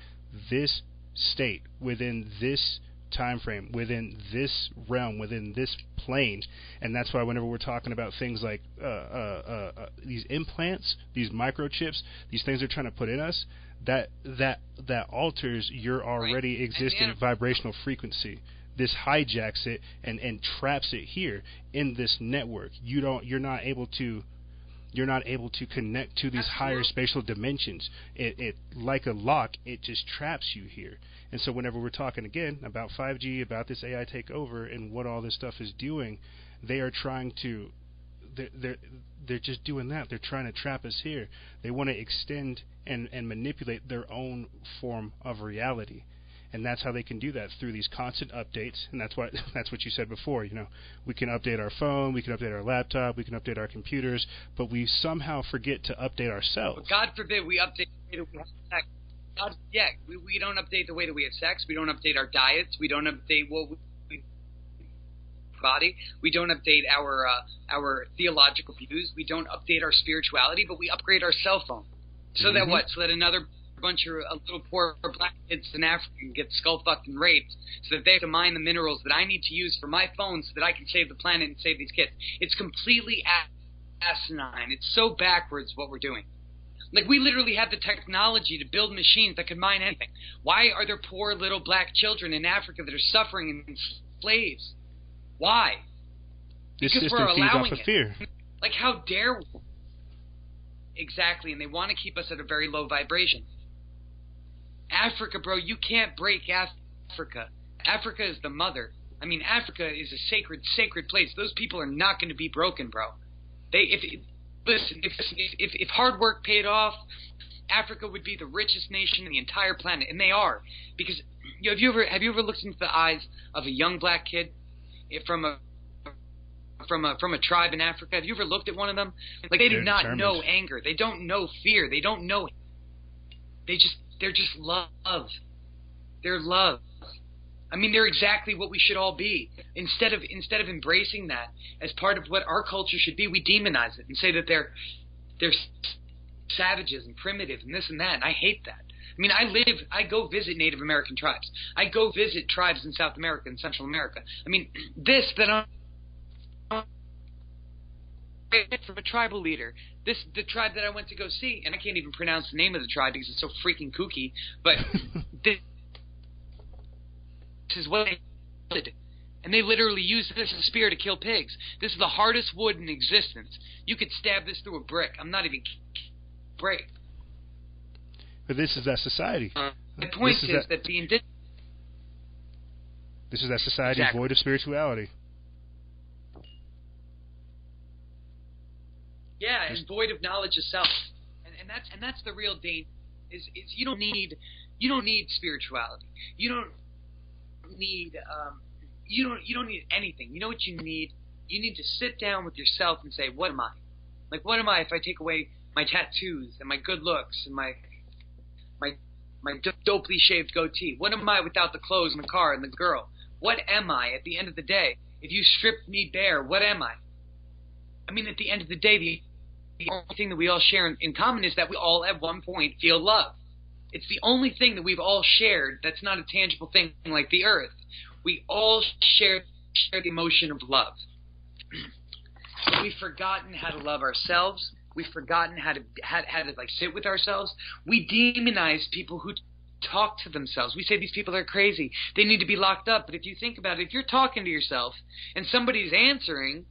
this state, within this time frame, within this realm, within this plane. And that's why whenever we're talking about things like these implants, these microchips, these things they're trying to put in us, that alters your already existing vibrational frequency. This hijacks it and traps it here in this network. You're not able to connect to these higher spatial dimensions. It like a lock, it just traps you here. And so whenever we're talking again about 5G, about this AI takeover and what all this stuff is doing, they are trying to they're just doing that. They're trying to trap us here. They want to extend and manipulate their own form of reality. And that's how they can do that, through these constant updates. And that's what you said before. We can update our phone, we can update our laptop, we can update our computers, but we somehow forget to update ourselves. But God forbid we update the way that we have sex. We don't update the way that we have sex. We don't update our diets. We don't update what we body. We don't update our theological views. We don't update our spirituality, but we upgrade our cell phone. So that what? So that another bunch of little poor black kids in Africa can get skull fucked and raped, so that they have to mine the minerals that I need to use for my phone, so that I can save the planet and save these kids. It's completely asinine. It's so backwards what we're doing. Like, we literally have the technology to build machines that can mine anything. Why are there poor little black children in Africa that are suffering and slaves? Why? This because system we're feeds allowing off of it. fear. Like, how dare we? Exactly, and they want to keep us at a very low vibration. Africa, bro, you can't break Africa. Africa is the mother. I mean, Africa is a sacred place. Those people are not going to be broken, bro. If hard work paid off, Africa would be the richest nation in the entire planet, and they are. Because have you ever looked into the eyes of a young black kid from a tribe in Africa? Have you ever looked at one of them? Like, they do not know anger. They don't know fear. They don't know. They're just love. They're love. I mean, they're exactly what we should all be. Instead of embracing that as part of what our culture should be, we demonize it and say that they're savages and primitive and this and that. And I hate that. I mean, I go visit Native American tribes. I go visit tribes in South America and Central America. I mean, from a tribal leader. The tribe that I went to go see, and I can't even pronounce the name of the tribe because it's so freaking kooky, but this is what they did. And they literally used this as a spear to kill pigs. This is the hardest wood in existence. You could stab this through a brick. I'm not even break. But this is that society. The point is that the indigenous... This is that society void of spirituality. Yeah, and void of knowledge of self, and that's the real danger. Is you don't need spirituality. You don't need anything. You know what you need? You need to sit down with yourself and say, what am I? Like, what am I if I take away my tattoos and my good looks and my dopely shaved goatee? What am I without the clothes and the car and the girl? What am I at the end of the day? If you stripped me bare, what am I? I mean, at the end of the day, the only thing that we all share in common is that we all at one point feel love. It's the only thing that we've all shared that's not a tangible thing like the earth. We all share the emotion of love. We've forgotten how to love ourselves. We've forgotten how to like sit with ourselves. We demonize people who talk to themselves. We say these people are crazy. They need to be locked up. But if you think about it, if you're talking to yourself and somebody's answering,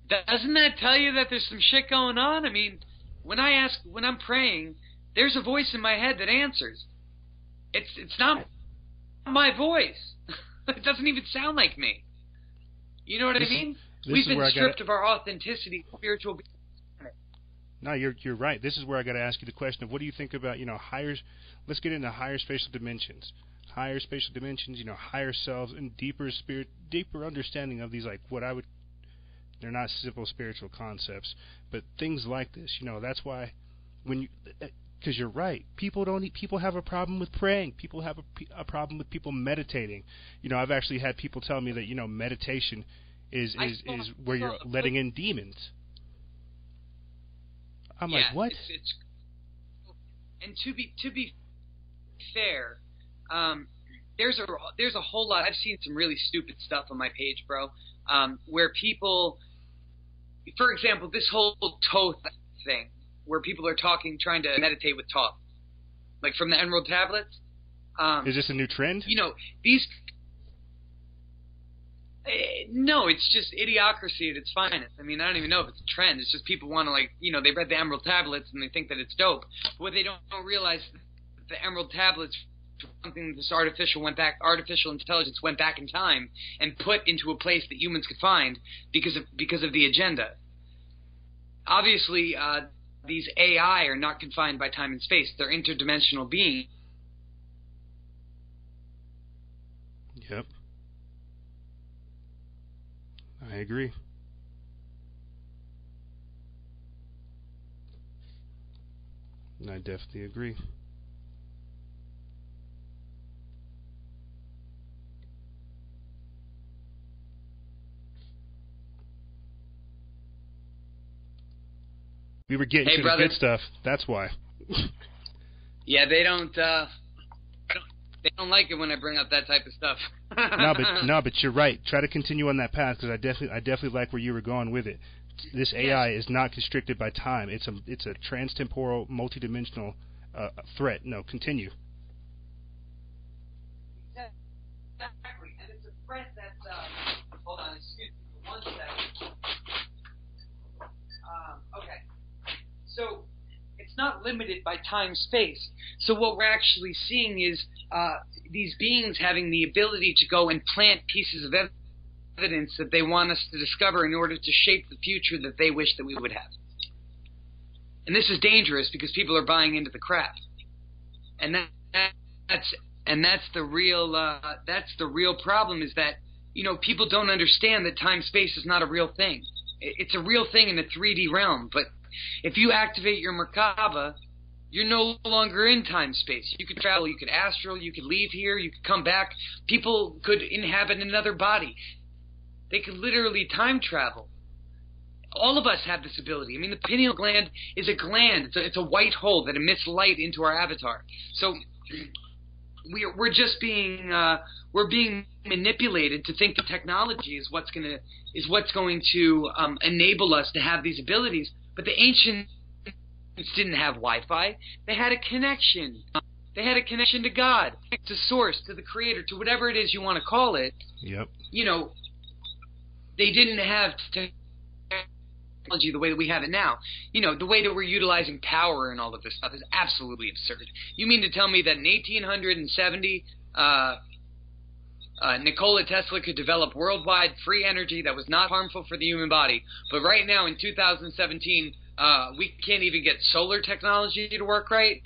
doesn't that tell you that there's some shit going on? I mean, when I'm praying, there's a voice in my head that answers. It's not my voice. It doesn't even sound like me. You know what I mean? We've been stripped of our authenticity, spiritual being. No, you're right. This is where I got to ask you the question of what do you think about higher? Let's get into higher spatial dimensions, higher selves, and deeper understanding of these, like what I would. They're not simple spiritual concepts, but things like this. That's why because you're right. People have a problem with praying. People have a problem with people meditating. I've actually had people tell me that meditation is where you're letting in demons. I'm like, what? And to be fair, there's a whole lot. I've seen some really stupid stuff on my page, bro, where people, for example, this whole Thoth thing, where people are trying to meditate with Thoth, like from the Emerald Tablets. Is this a new trend? You know, these. No, it's just idiocracy at its finest. I mean, I don't even know if it's a trend. It's just people want to, like, you know, they read the Emerald Tablets and they think that it's dope. But what they don't realize is that the Emerald Tablets, something this artificial intelligence went back in time and put into a place that humans could find because of the agenda. Obviously, these AI are not confined by time and space. They're interdimensional beings. Yep. I agree. I definitely agree. We were getting to the good stuff. That's why. Yeah, they don't like it when I bring up that type of stuff. No, but you're right. Try to continue on that path, because I definitely like where you were going with it. This AI is not constricted by time. It's a transtemporal, multidimensional threat. No, continue. Exactly, and it's a threat that's. Hold on, excuse me for 1 second. Okay, so it's not limited by time-space. So what we're actually seeing is these beings having the ability to go and plant pieces of evidence that they want us to discover in order to shape the future that they wish that we would have. And this is dangerous because people are buying into the crap. And that's the real problem, is that, you know, people don't understand that time-space is not a real thing. It's a real thing in the 3D realm, but if you activate your Merkaba, you're no longer in time-space. You could travel, you could astral, you could leave here, you could come back. People could inhabit another body. They could literally time travel. All of us have this ability. I mean, the pineal gland is a gland. It's a white hole that emits light into our avatar. So we're just being manipulated to think that technology is what's going to enable us to have these abilities. But the ancients didn't have Wi-Fi. They had a connection. They had a connection to God, to Source, to the Creator, to whatever it is you want to call it. Yep. You know, they didn't have technology the way that we have it now. You know, the way that we're utilizing power and all of this stuff is absolutely absurd. You mean to tell me that in 1870, Nikola Tesla could develop worldwide free energy that was not harmful for the human body, but right now in 2017, we can't even get solar technology to work right?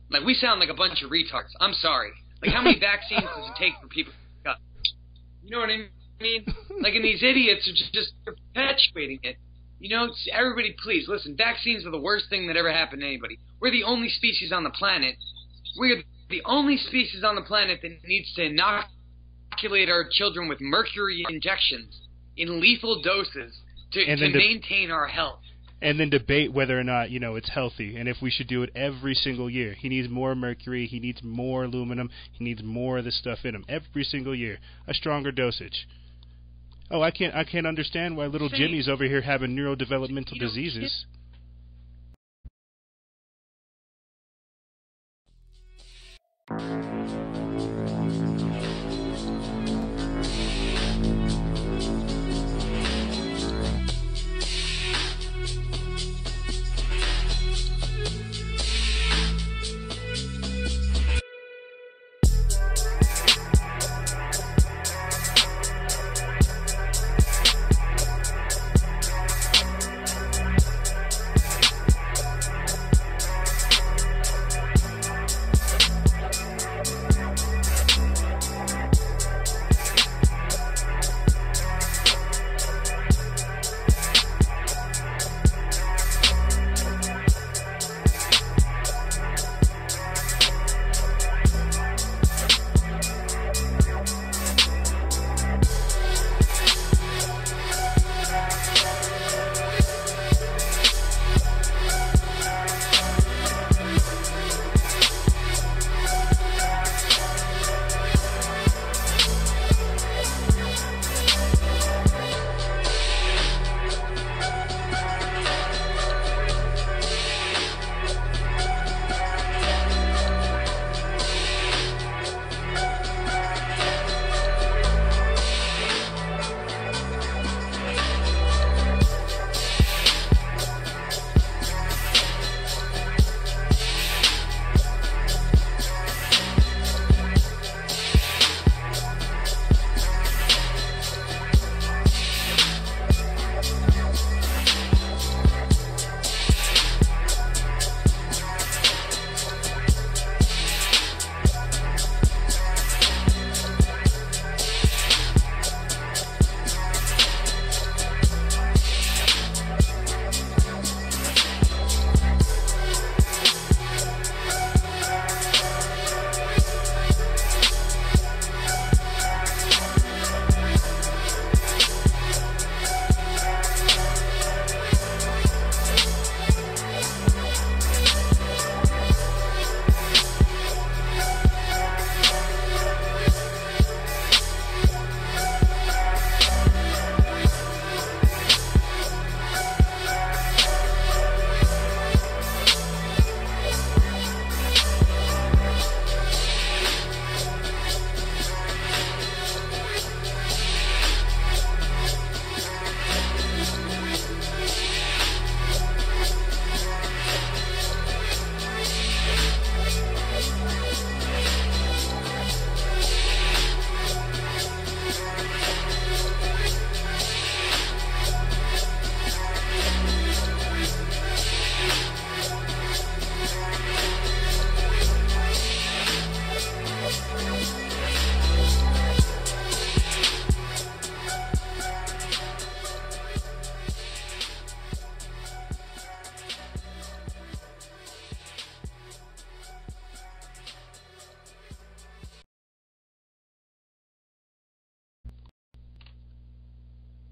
Like, we sound like a bunch of retards. I'm sorry. Like, how many vaccines does it take for people to get? You know what I mean? Like, and these idiots are just perpetuating it. You know, everybody, please, listen, vaccines are the worst thing that ever happened to anybody. We're the only species on the planet. We're the only species on the planet that needs to inoculate our children with mercury injections in lethal doses to maintain our health. And then debate whether or not, you know, it's healthy and if we should do it every single year. He needs more mercury. He needs more aluminum. He needs more of this stuff in him every single year. A stronger dosage. Oh, I can't understand why little Jimmy's over here having neurodevelopmental diseases.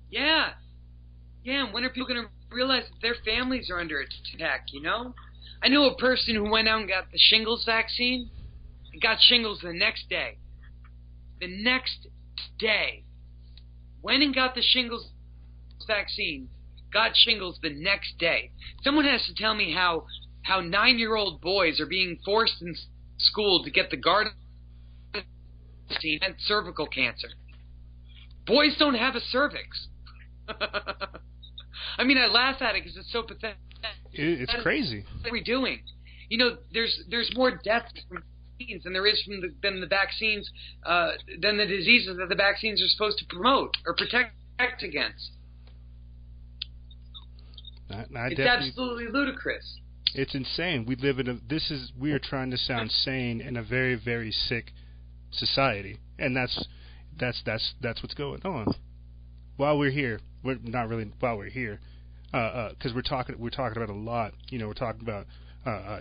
Yeah. Yeah, and when are people going to realize that their families are under attack, you know? I know a person who went out and got the shingles vaccine and got shingles the next day. The next day. Went and got the shingles vaccine, got shingles the next day. Someone has to tell me how 9-year-old boys are being forced in school to get the Gardasil vaccine and cervical cancer. Boys don't have a cervix. I mean, I laugh at it because it's so pathetic. It's crazy. What are we doing? You know, there's more deaths from vaccines than there is than the vaccines, than the diseases that the vaccines are supposed to promote or protect against. It's absolutely ludicrous. It's insane. We live in we are trying to sound sane in a very, very sick society, and that's what's going on. While we're here, we're not really while we're here, because we're talking about a lot. You know, we're talking about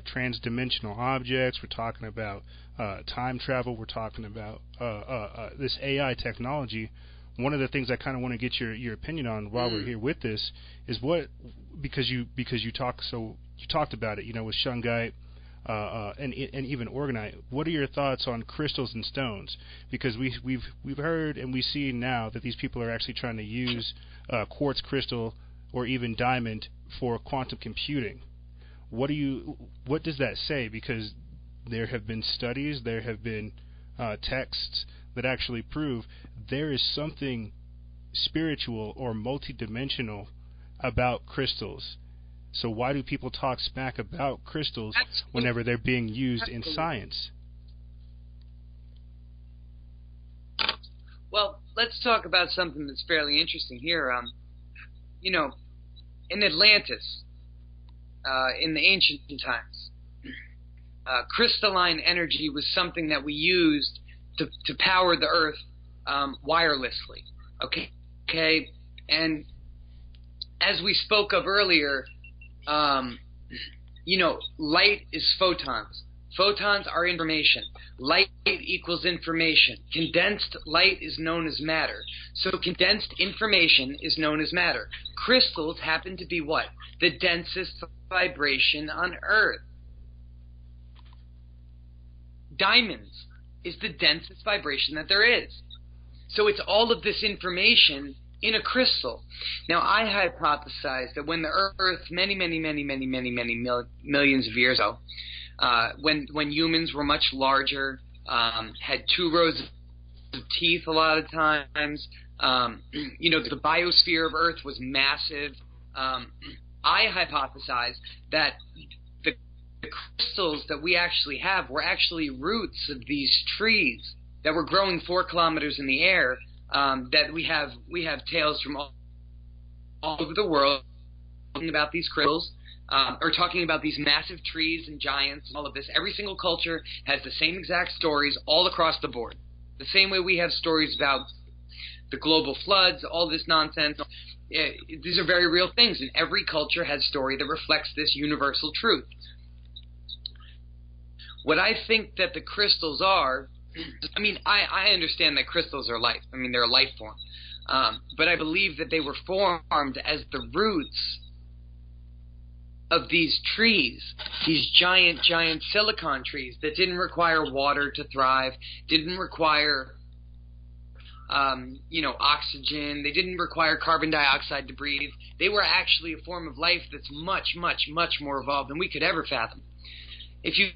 trans-dimensional objects. We're talking about time travel. We're talking about this AI technology. One of the things I kind of want to get your opinion on while we're here with this is because you talked about it, you know, with Shungite and even Orgonite. What are your thoughts on crystals and stones? Because we've heard and we see now that these people are actually trying to use quartz crystal or even diamond for quantum computing. What does that say? Because there have been studies, there have been texts that actually prove there is something spiritual or multidimensional about crystals. So why do people talk smack about crystals whenever they're being used in science? Well, let's talk about something that's fairly interesting here. You know, in Atlantis, in the ancient times, crystalline energy was something that we used to power the earth wirelessly. Okay, and as we spoke of earlier, you know, light is photons. Photons are information. Light equals information. Condensed light is known as matter. So condensed information is known as matter. Crystals happen to be what? The densest vibration on Earth. Diamonds is the densest vibration that there is. So it's all of this information in a crystal. Now, I hypothesize that when the Earth, many millions of years ago, when humans were much larger, had 2 rows of teeth a lot of times, you know, the biosphere of Earth was massive. I hypothesize that the crystals that we actually have were actually roots of these trees that were growing 4 kilometers in the air. That we have tales from all over the world talking about these crystals, or talking about these massive trees and giants and all of this. Every single culture has the same exact stories all across the board. The same way we have stories about the global floods, all this nonsense. These are very real things, and every culture has a story that reflects this universal truth. What I think that the crystals are, I mean, I understand that crystals are life. I mean, they're a life form. But I believe that they were formed as the roots of these trees, these giant silicon trees that didn't require water to thrive, didn't require, you know, oxygen. They didn't require carbon dioxide to breathe. They were actually a form of life that's much more evolved than we could ever fathom. If you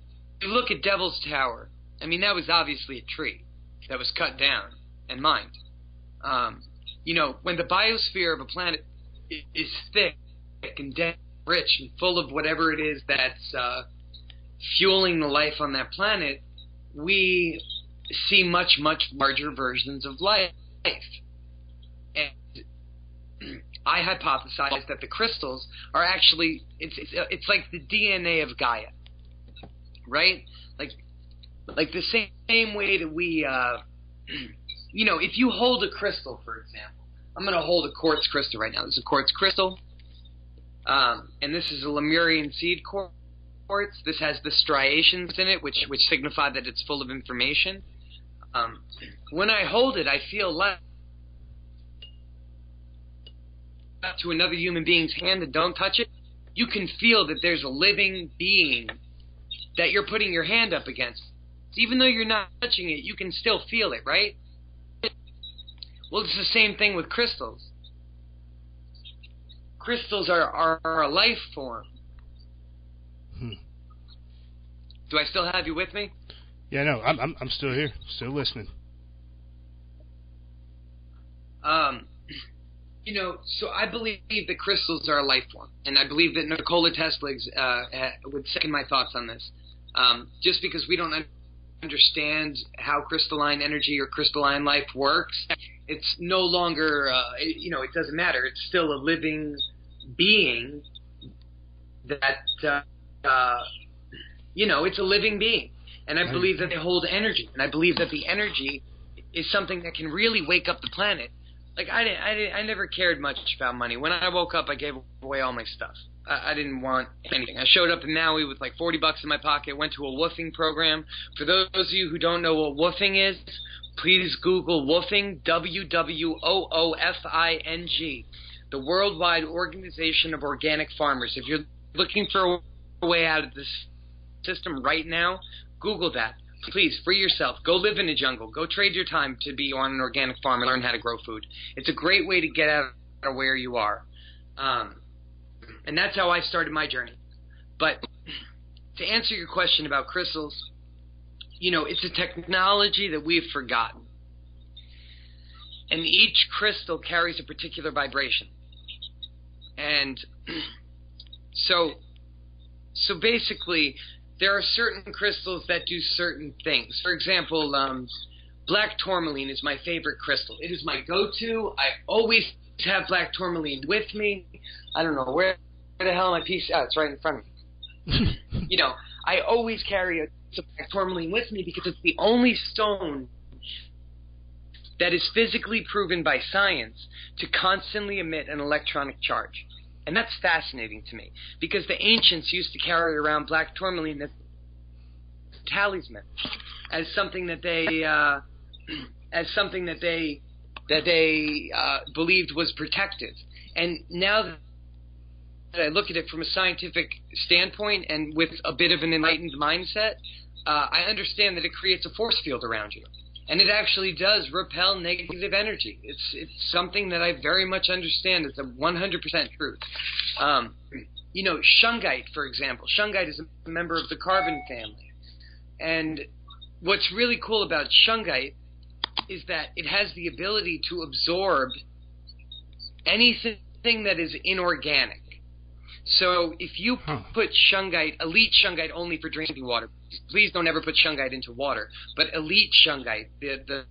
look at Devil's Tower, I mean, that was obviously a tree that was cut down and mined. You know, when the biosphere of a planet is thick and dense, rich, and full of whatever it is that's fueling the life on that planet, we see much larger versions of life. And I hypothesize that the crystals are actually, it's like the DNA of Gaia, right? Like the same way that we, you know, if you hold a crystal, for example, I'm going to hold a quartz crystal right now. This is a quartz crystal, and this is a Lemurian seed quartz. This has the striations in it, which signify that it's full of information. When I hold it, I feel light. to another human being's hand and don't touch it, you can feel that there's a living being that you're putting your hand up against. Even though you're not touching it, you can still feel it, right? Well, it's the same thing with crystals. Crystals are a life form. Do I still have you with me? Yeah, no, I'm still here, still listening. So I believe that crystals are a life form, and I believe that Nikola Tesla would second my thoughts on this. Just because we don't understand how crystalline energy or crystalline life works, it's no longer, it doesn't matter. It's still a living being that, it's a living being. And I believe that they hold energy, and I believe that the energy is something that can really wake up the planet. Like, I never cared much about money. When I woke up, I gave away all my stuff. I didn't want anything. I showed up in Maui with like $40 in my pocket, went to a woofing program. For those of you who don't know what woofing is, please Google woofing, WWOOFING, the Worldwide Organization of Organic Farmers. If you're looking for a way out of this system right now, Google that. Please, free yourself. Go live in a jungle. Go trade your time to be on an organic farm and learn how to grow food. It's a great way to get out of where you are. And that's how I started my journey. But to answer your question about crystals, it's a technology that we've forgotten. And each crystal carries a particular vibration. And so basically, there are certain crystals that do certain things. For example, black tourmaline is my favorite crystal. It is my go-to. I always have black tourmaline with me. I don't know where the hell my piece. Oh, it's right in front of me. I always carry a black tourmaline with me because it's the only stone that is physically proven by science to constantly emit an electronic charge. And that's fascinating to me because the ancients used to carry around black tourmaline as a talisman, as something that they believed was protective. And now that I look at it from a scientific standpoint and with a bit of an enlightened mindset, I understand that it creates a force field around you. And it actually does repel negative energy. It's something that I very much understand. It's a 100% truth. Shungite, for example. Shungite is a member of the carbon family. And what's really cool about shungite is that it has the ability to absorb anything that is inorganic. So if you put shungite, elite shungite only for drinking water, please don't ever put shungite into water, but elite shungite, the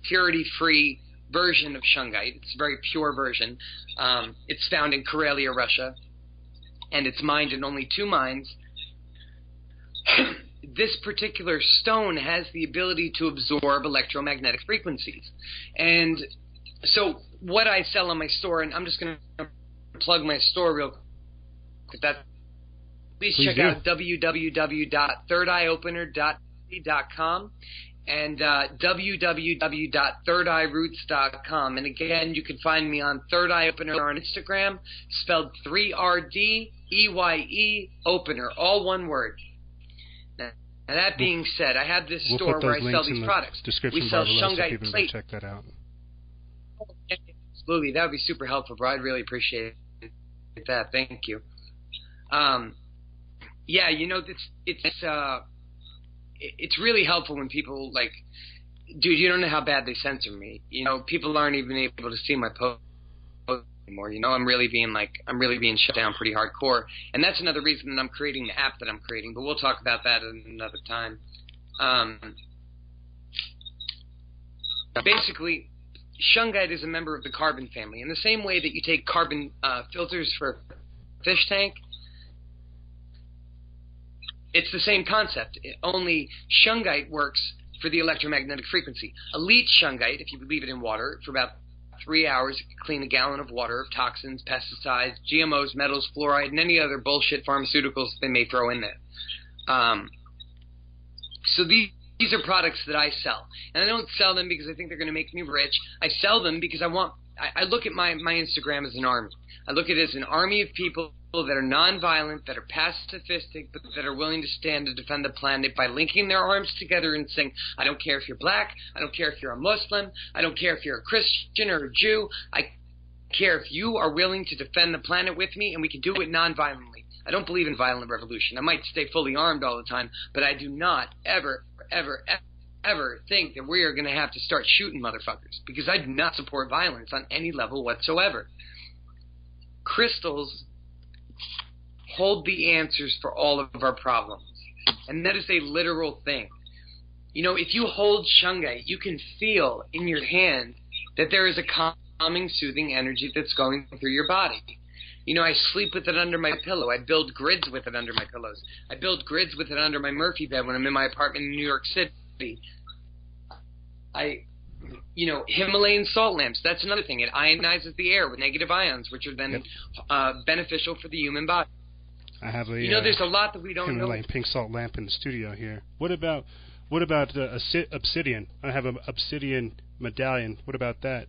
impurity-free version of shungite, it's a very pure version. It's found in Karelia, Russia, and it's mined in only 2 mines. This particular stone has the ability to absorb electromagnetic frequencies. And so what I sell on my store, and I'm just going to plug my store real quick. Please check out www.thirdeyeopener.com and www.thirdeyeroots.com. And again, you can find me on Third Eye Opener on Instagram, spelled 3RDEYE Opener, all one word. Now that being said, I have this store where I sell these products. We sell shungite plate. Check that out. Absolutely, that would be super helpful, bro. I'd really appreciate that. Thank you. It's really helpful when people like, dude, you don't know how bad they censor me. People aren't even able to see my post anymore. I'm really being shut down pretty hardcore, and that's another reason that I'm creating the app that I'm creating. But we'll talk about that at another time. Basically, shungite is a member of the carbon family. In the same way that you take carbon filters for a fish tank, it's the same concept. Only shungite works for the electromagnetic frequency. Elite shungite, if you leave it in water for about 3 hours, it can clean a gallon of water of toxins, pesticides, GMOs, metals, fluoride, and any other bullshit pharmaceuticals they may throw in there. So these are products that I sell. And I don't sell them because I think they're going to make me rich. I sell them because I I look at my Instagram as an army. I look at it as an army of people that are nonviolent, that are pacifistic, but that are willing to stand to defend the planet by linking their arms together and saying, I don't care if you're black, I don't care if you're a Muslim, I don't care if you're a Christian or a Jew, I care if you are willing to defend the planet with me, and we can do it nonviolently. I don't believe in violent revolution. I might stay fully armed all the time, but I do not ever think that we are going to have to start shooting motherfuckers, because I do not support violence on any level whatsoever. Crystals hold the answers for all of our problems, and that is a literal thing. You know, if you hold shungite, you can feel in your hand that there is a calming, soothing energy that's going through your body. You know, I sleep with it under my pillow. I build grids with it under my pillows. I build grids with it under my Murphy bed when I'm in my apartment in New York City. Himalayan salt lamps, that's another thing. It ionizes the air with negative ions, which are then beneficial for the human body. I have a there's a lot that we don't Himalayan pink salt lamp in the studio here. What about obsidian? I have an obsidian medallion. What about that?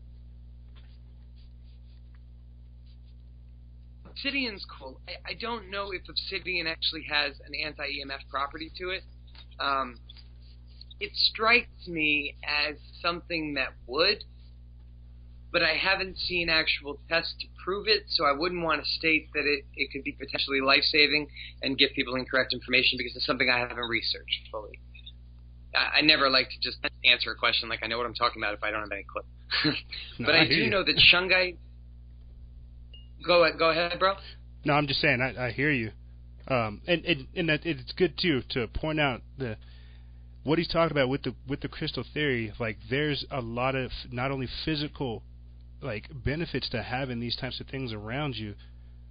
Obsidian's cool. I don't know if obsidian actually has an anti-EMF property to it. It strikes me as something that would, but I haven't seen actual tests to prove it, so I wouldn't want to state that it could be potentially life-saving and give people incorrect information, because it's something I haven't researched fully. I never like to just answer a question like I know what I'm talking about if I don't have any clue. But I do know that shungite... Go ahead, bro. No, I'm just saying, I hear you. And that it's good, too, to point out what he's talking about with the crystal theory. Like, there's a lot of not only physical benefits to having these types of things around you,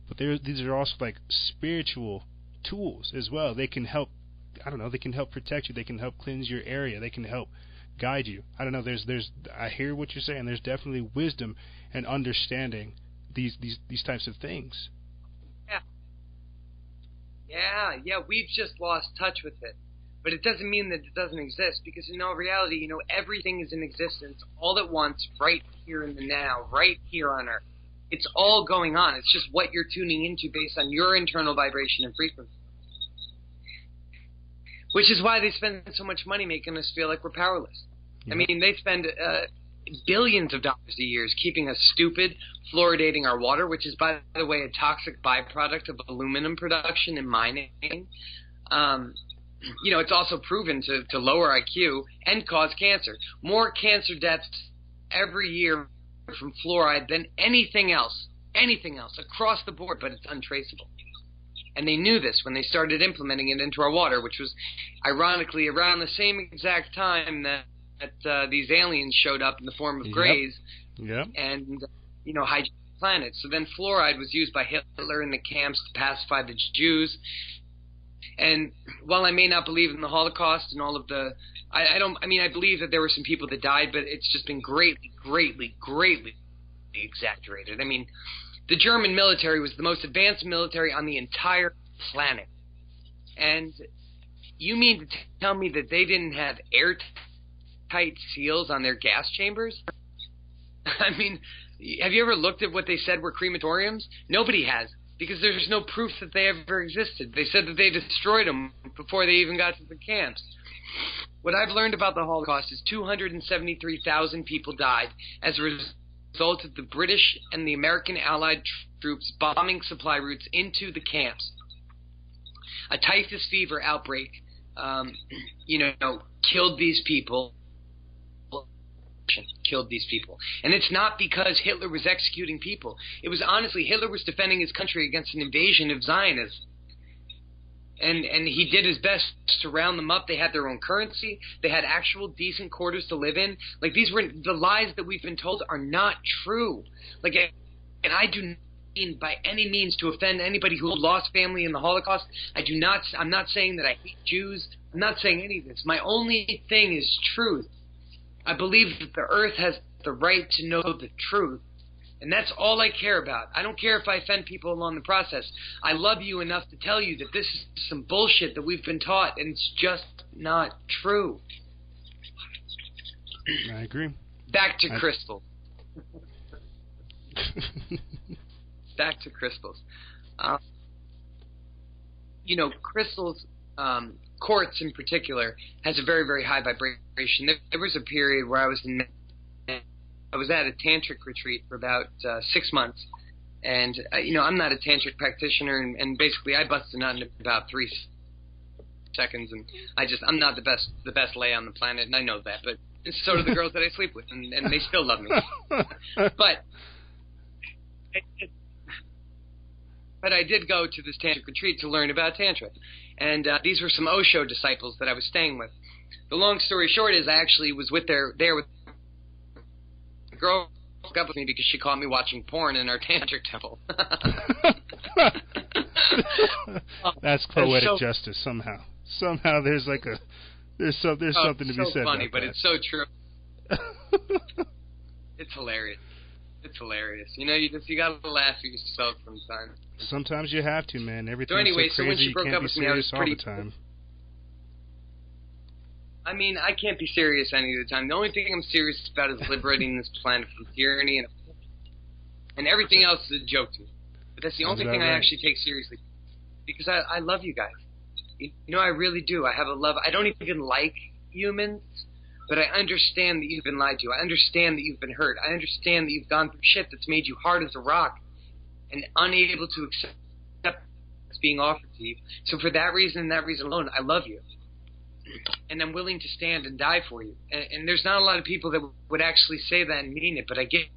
but these are also spiritual tools as well. They can help, they can help protect you, they can help cleanse your area, they can help guide you. I don't know, I hear what you're saying. There's definitely wisdom and understanding these types of things. Yeah, we've just lost touch with it. But it doesn't mean that it doesn't exist, because in all reality, everything is in existence all at once, right here in the now, right here on Earth. It's all going on. It's just what you're tuning into based on your internal vibration and frequency. Which is why they spend so much money making us feel like we're powerless. Yeah. I mean, they spend billions of dollars a year keeping us stupid, fluoridating our water, which is, by the way, a toxic byproduct of aluminum production and mining. It's also proven to lower IQ and cause cancer. More cancer deaths every year from fluoride than anything else across the board, but it's untraceable. And they knew this when they started implementing it into our water, which was ironically around the same exact time that these aliens showed up in the form of greys and hijacked the planet. So then fluoride was used by Hitler in the camps to pacify the Jews. And while I may not believe in the Holocaust and all of the, I believe that there were some people that died, but it's just been greatly exaggerated. I mean, the German military was the most advanced military on the entire planet. And you mean to tell me that they didn't have airtight seals on their gas chambers? I mean, have you ever looked at what they said were crematoriums? Nobody has. Because there's no proof that they ever existed. They said that they destroyed them before they even got to the camps. What I've learned about the Holocaust is 273,000 people died as a result of the British and the American Allied troops bombing supply routes into the camps. A typhus fever outbreak, killed these people. And it's not because Hitler was executing people. It was honestly, Hitler was defending his country against an invasion of Zionists. And he did his best to round them up. They had their own currency. They had actual decent quarters to live in. The lies that we've been told are not true. And I do not mean by any means to offend anybody who lost family in the Holocaust. I'm not saying that I hate Jews. I'm not saying any of this. My only thing is truth. I believe that the earth has the right to know the truth. And that's all I care about. I don't care if I offend people along the process. I love you enough to tell you that this is some bullshit that we've been taught, and it's just not true. I agree. Back to crystal. Back to crystals. Crystals, quartz in particular, has a very, very high vibration. There was a period where I was at a tantric retreat for about 6 months, and I'm not a tantric practitioner, and basically I busted a nut in about 3 seconds, and I'm not the best lay on the planet, and I know that, but so do the girls that I sleep with, and they still love me. But I did go to this tantric retreat to learn about tantra, and these were some Osho disciples that I was staying with. The long story short is I actually was there with a girl who broke up with me because she caught me watching porn in our tantric temple. That's poetic justice somehow. Somehow there's something to be said. It's funny, about but that. it's so true. It's hilarious. It's hilarious. You gotta laugh at yourself sometimes. Sometimes you have to, man. Everything's anyway, so crazy. when she broke you can't up be with me, I was serious all the time. I mean, I can't be serious any of the time. The only thing I'm serious about is liberating this planet from tyranny, and everything else is a joke to me. But that's the only thing I actually take seriously, because I love you guys. I really do. I have a love. I don't even like humans, but I understand that you've been lied to. I understand that you've been hurt. I understand that you've gone through shit that's made you hard as a rock and unable to accept what's being offered to you. So for that reason and that reason alone, I love you. And I'm willing to stand and die for you. And there's not a lot of people that would actually say that and mean it, but I get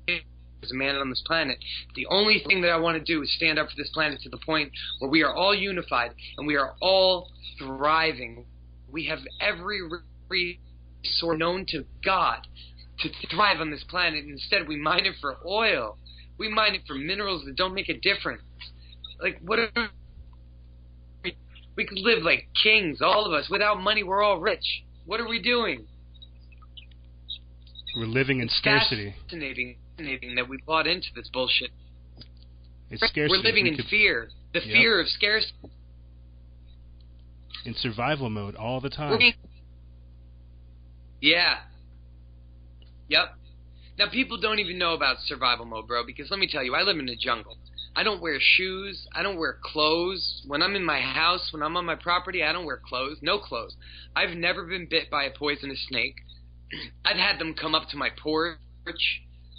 it as a man on this planet. The only thing that I want to do is stand up for this planet to the point where we are all unified and we are all thriving. We have every resource known to God to thrive on this planet. Instead, we mine it for oil. We mine it for minerals that don't make a difference. Like, we could live like kings, all of us. Without money, we're all rich. What are we doing? We're living in scarcity. Fascinating that we bought into this bullshit. It's scarcity. We're living in fear. The fear of scarcity. In survival mode all the time. Yeah. Yep. Now, people don't even know about survival mode, bro, because let me tell you, I live in the jungle. I don't wear shoes. I don't wear clothes. When I'm in my house, when I'm on my property, I don't wear clothes. No clothes. I've never been bit by a poisonous snake. I've had them come up to my porch.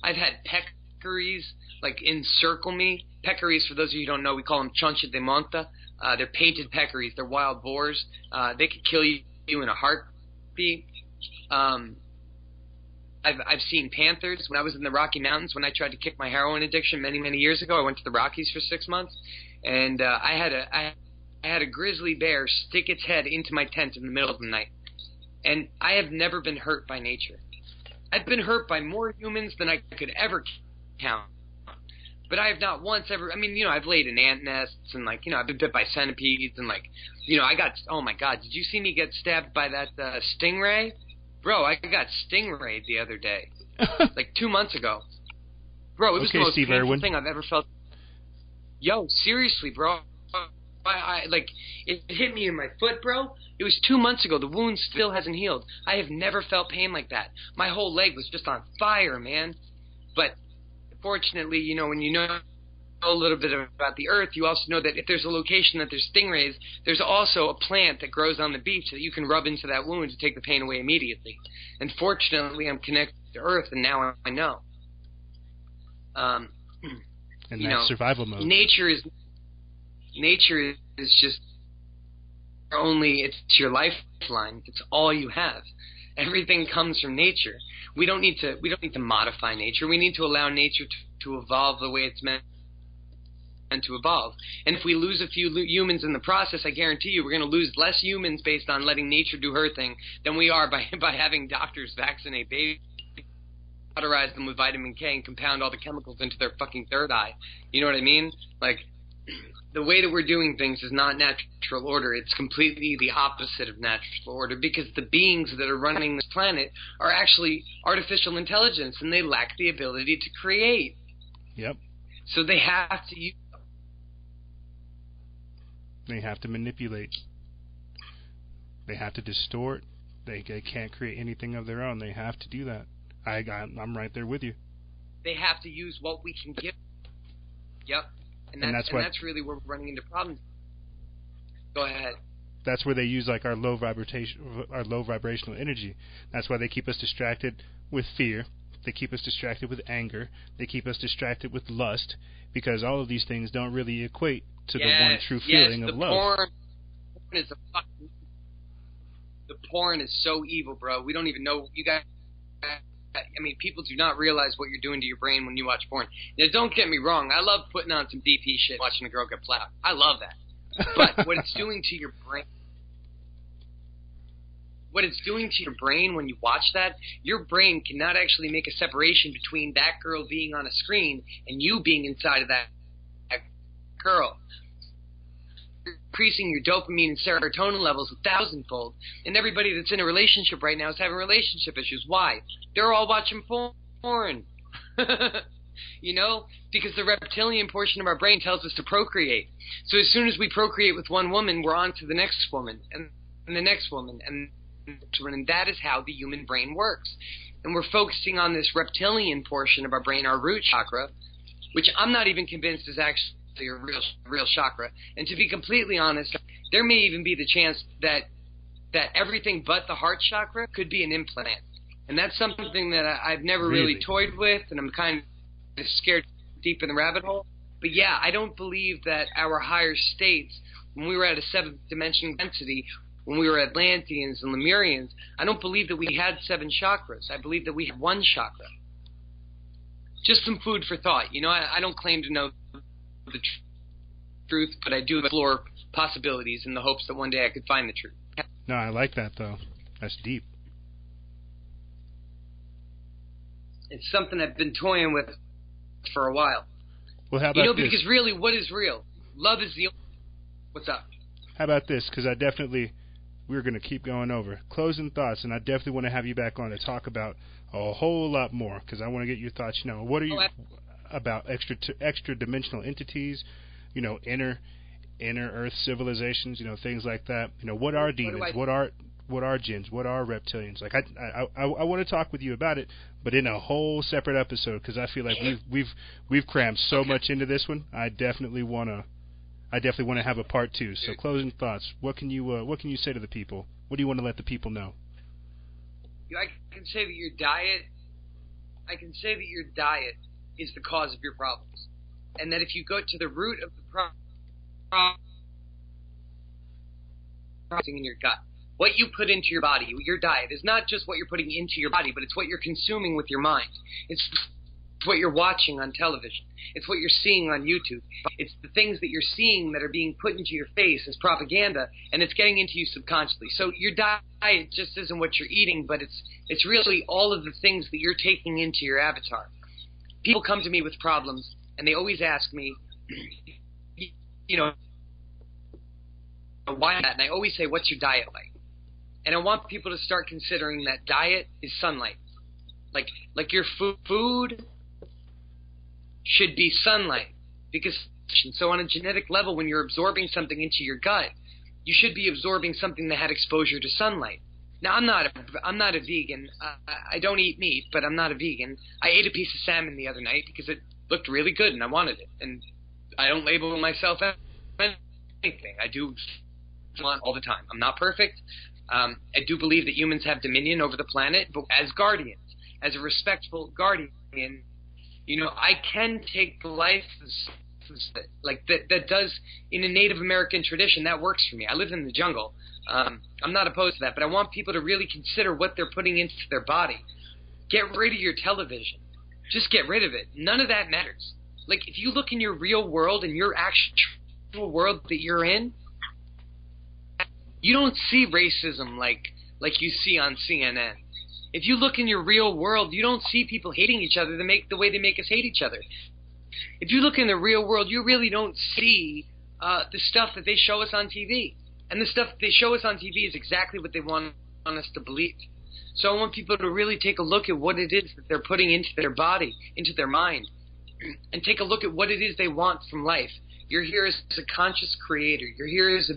I've had peccaries, encircle me. Peccaries, for those of you who don't know, we call them choncha de monta. They're painted peccaries. They're wild boars. They could kill you in a heartbeat. I've seen panthers. When I was in the Rocky Mountains, when I tried to kick my heroin addiction many, many years ago, I went to the Rockies for 6 months, and I had a grizzly bear stick its head into my tent in the middle of the night. And I have never been hurt by nature. I've been hurt by more humans than I could ever count. But I have not once ever, I've laid in ant nests and I've been bit by centipedes and oh my God, did you see me get stabbed by that stingray? Bro, I got stingrayed the other day. 2 months ago. Bro, it was the most painful thing I've ever felt. Yo, seriously, bro. It hit me in my foot, bro. It was 2 months ago. The wound still hasn't healed. I have never felt pain like that. My whole leg was just on fire, man. But fortunately, when you know a little bit about the earth, you also know that if there's a location that there's stingrays, there's also a plant that grows on the beach that you can rub into that wound to take the pain away immediately. And fortunately, I'm connected to earth, and now I know. And that's survival mode. Nature is just it's your lifeline. It's all you have. Everything comes from nature. We don't need to modify nature. We need to allow nature to evolve the way it's meant to evolve. And if we lose a few humans in the process, I guarantee you we're going to lose less humans based on letting nature do her thing than we are by having doctors vaccinate babies, cauterize them with vitamin K, and compound all the chemicals into their fucking third eye. You know what I mean? The way that we're doing things is not natural order. It's completely the opposite of natural order, because the beings that are running this planet are actually artificial intelligence, and they lack the ability to create. Yep. So they have to use. They have to manipulate. They have to distort. They can't create anything of their own. They have to do that. I'm right there with you. they have to use what we can give. Yep. And that's really where we're running into problems. Go ahead. That's where they use like our low vibrational energy. That's why they keep us distracted with fear. They keep us distracted with anger. They keep us distracted with lust, because all of these things don't really equate to the one true feeling of love. The porn is so evil, bro. We don't even know. You guys, I mean, people do not realize what you're doing to your brain when you watch porn. Now, don't get me wrong. I love putting on some DP shit, watching a girl get plowed. I love that. But what it's doing to your brain, when you watch that, your brain cannot actually make a separation between that girl being on a screen and you being inside of that girl. Increasing your dopamine and serotonin levels 1,000-fold. And everybody that's in a relationship right now is having relationship issues. Why? They're all watching porn. You know? Because the reptilian portion of our brain tells us to procreate. So as soon as we procreate with one woman, we're on to the next woman, and the next woman, and that is how the human brain works. And we're focusing on this reptilian portion of our brain, our root chakra, which I'm not even convinced is actually a real chakra. And to be completely honest, there may even be the chance that everything but the heart chakra could be an implant. And that's something that I've never really toyed with, and I'm kind of scared deep in the rabbit hole. But yeah, I don't believe that our higher states, when we were at a 7th dimension density, when we were Atlanteans and Lemurians, I don't believe that we had 7 chakras. I believe that we had 1 chakra. Just some food for thought. You know, I don't claim to know the truth, but I do explore possibilities in the hopes that one day I could find the truth. No, I like that, though. That's deep. It's something I've been toying with for a while. Well, how about this? Because really, what is real? Love is the... What's up? How about this? Because we're going to keep going over. Closing thoughts, and I definitely want to have you back on to talk about a whole lot more, because I want to get your thoughts. You know, what are you about extra dimensional entities, you know, inner Earth civilizations, you know, things like that. You know, what are demons? What are jinns? What are reptilians? Like, I want to talk with you about it, but in a whole separate episode, because I feel like we've crammed so much into this one. I definitely want to have a part 2. So, closing thoughts. What can you say to the people? What do you want to let the people know? I can say that your diet is the cause of your problems, and that if you go to the root of the problem in your gut, what you put into your body, your diet, is not just what you're putting into your body, but it's what you're consuming with your mind. It's what you're watching on television. It's what you're seeing on YouTube. It's the things that you're seeing that are being put into your face as propaganda, and it's getting into you subconsciously. So your diet just isn't what you're eating, but it's really all of the things that you're taking into your avatar. People come to me with problems, and they always ask me, you know, why that? And I always say, what's your diet like? And I want people to start considering that diet is sunlight. Like your food should be sunlight. Because so on a genetic level, when you're absorbing something into your gut, you should be absorbing something that had exposure to sunlight. Now, I'm not a vegan. I don't eat meat, but I'm not a vegan. I ate a piece of salmon the other night because it looked really good and I wanted it. And I don't label myself anything. I do want all the time. I'm not perfect. I do believe that humans have dominion over the planet, but as guardians, as a respectful guardian, you know, I can take the life like that does in a Native American tradition. That works for me. I live in the jungle. I'm not opposed to that, but I want people to really consider what they're putting into their body. Get rid of your television. Just get rid of it. None of that matters. Like, if you look in your real world and your actual world that you're in, you don't see racism like you see on CNN. If you look in your real world, you don't see people hating each other the way they make us hate each other. If you look in the real world, you really don't see the stuff that they show us on TV. And the stuff that they show us on TV is exactly what they want us to believe. So I want people to really take a look at what it is that they're putting into their body, into their mind, and take a look at what it is they want from life. You're here as a conscious creator. You're here as a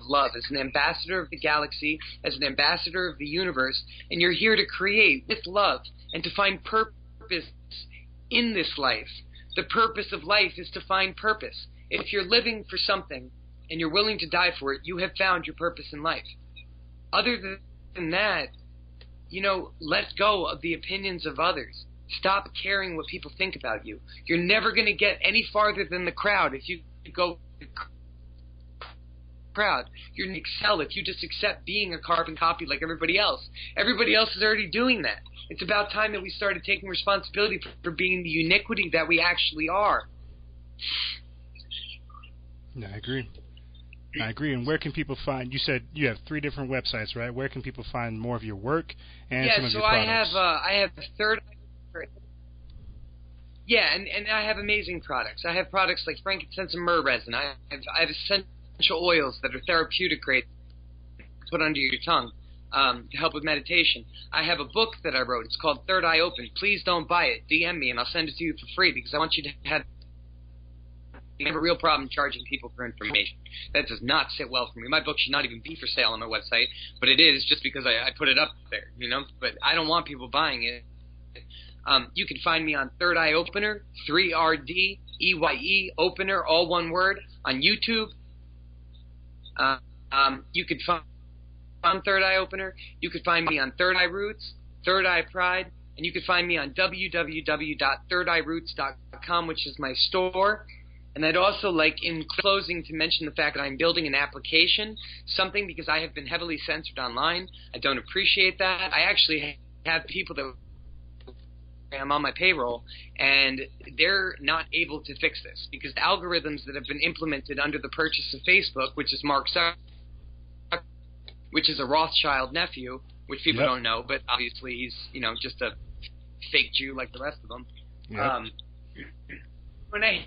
love, as an ambassador of the galaxy, as an ambassador of the universe, and you're here to create with love and to find purpose purpose in this life. The purpose of life is to find purpose. If you're living for something and you're willing to die for it, you have found your purpose in life. Other than that, let go of the opinions of others. Stop caring what people think about you. You're never going to get any farther than the crowd if you go crowd. You're going to excel if you just accept being a carbon copy like everybody else. Everybody else is already doing that. It's about time that we started taking responsibility for being the uniquity that we actually are. Yeah, I agree. And where can people find? You said you have 3 different websites, right? Where can people find more of your work and some of your products? I have third. Yeah, and I have amazing products. I have products like frankincense and myrrh resin. I have essential oils that are therapeutic grade to put under your tongue to help with meditation. I have a book that I wrote. It's called Third Eye Open. Please don't buy it. DM me and I'll send it to you for free because I want you to have a real problem charging people for information. That does not sit well for me. My book should not even be for sale on my website, but it is just because I put it up there, But I don't want people buying it. You can find me on Third Eye Opener, 3RDEYE Opener, all one word, on YouTube. You could find on Third Eye Opener. You could find me on Third Eye Roots, Third Eye Pride, and you could find me on www.thirdeyeroots.com, which is my store. And I'd also like, in closing, to mention the fact that I'm building an application, something because I have been heavily censored online. I don't appreciate that. I actually have people that I'm on my payroll, and they're not able to fix this because the algorithms that have been implemented under the purchase of Facebook, which is Mark Zuckerberg, which is a Rothschild nephew, which people don't know, but obviously he's just a fake Jew like the rest of them. When I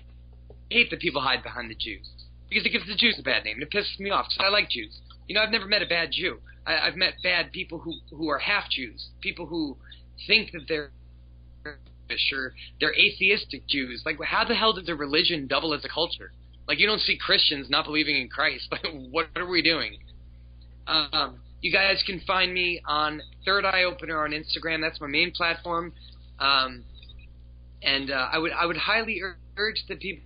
hate that people hide behind the Jews because it gives the Jews a bad name. It pisses me off because I like Jews. I've never met a bad Jew. I've met bad people who are half Jews, people who think that they're sure they're atheistic Jews. Like, how the hell does a religion double as a culture? Like, you don't see Christians not believing in Christ. Like, what are we doing? You guys can find me on Third Eye Opener on Instagram. That's my main platform. And I would highly urge that people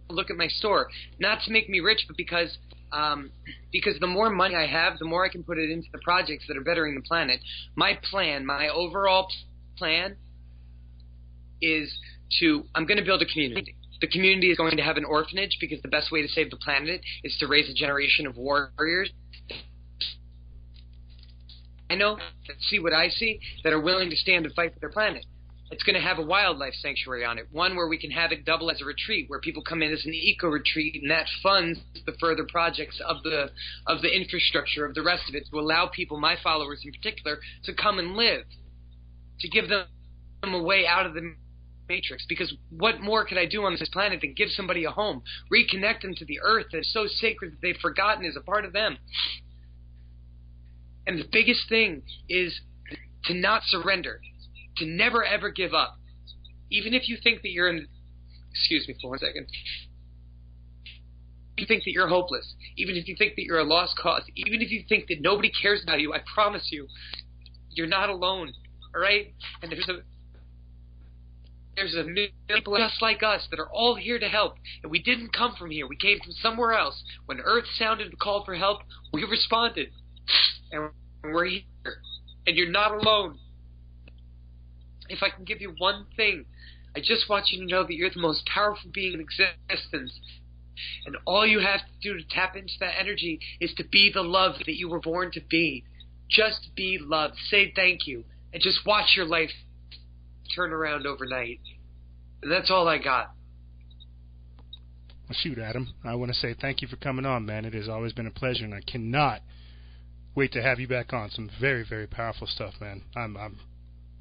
look at my store, not to make me rich, but because the more money I have, the more I can put it into the projects that are bettering the planet. My overall plan is I'm going to build a community. The community is going to have an orphanage because the best way to save the planet is to raise a generation of warriors. I know, see what I see, that are willing to stand and fight for their planet. It's going to have a wildlife sanctuary on it, one where we can have it double as a retreat, where people come in as an eco-retreat, and that funds the further projects of the infrastructure, of the rest of it, to allow people, my followers in particular, to come and live, to give them a way out of the matrix. Because what more could I do on this planet than give somebody a home, reconnect them to the earth that is so sacred that they've forgotten is a part of them. And the biggest thing is to not surrender. To never ever give up. Even if you think that you're in... Excuse me for 1 second. If you think that you're hopeless, even if you think that you're a lost cause, even if you think that nobody cares about you, I promise you, you're not alone. Alright? And there's a million people just like us that are all here to help. And we didn't come from here. We came from somewhere else. When Earth sounded the call for help, we responded. And we're here. And you're not alone. If I can give you one thing, I just want you to know that you're the most powerful being in existence. And all you have to do to tap into that energy is to be the love that you were born to be. Just be love. Say thank you. And just watch your life turn around overnight. And that's all I got. Well, shoot, Adam. I want to say thank you for coming on, man. It has always been a pleasure, and I cannot wait to have you back on. Some very, very powerful stuff, man. I'm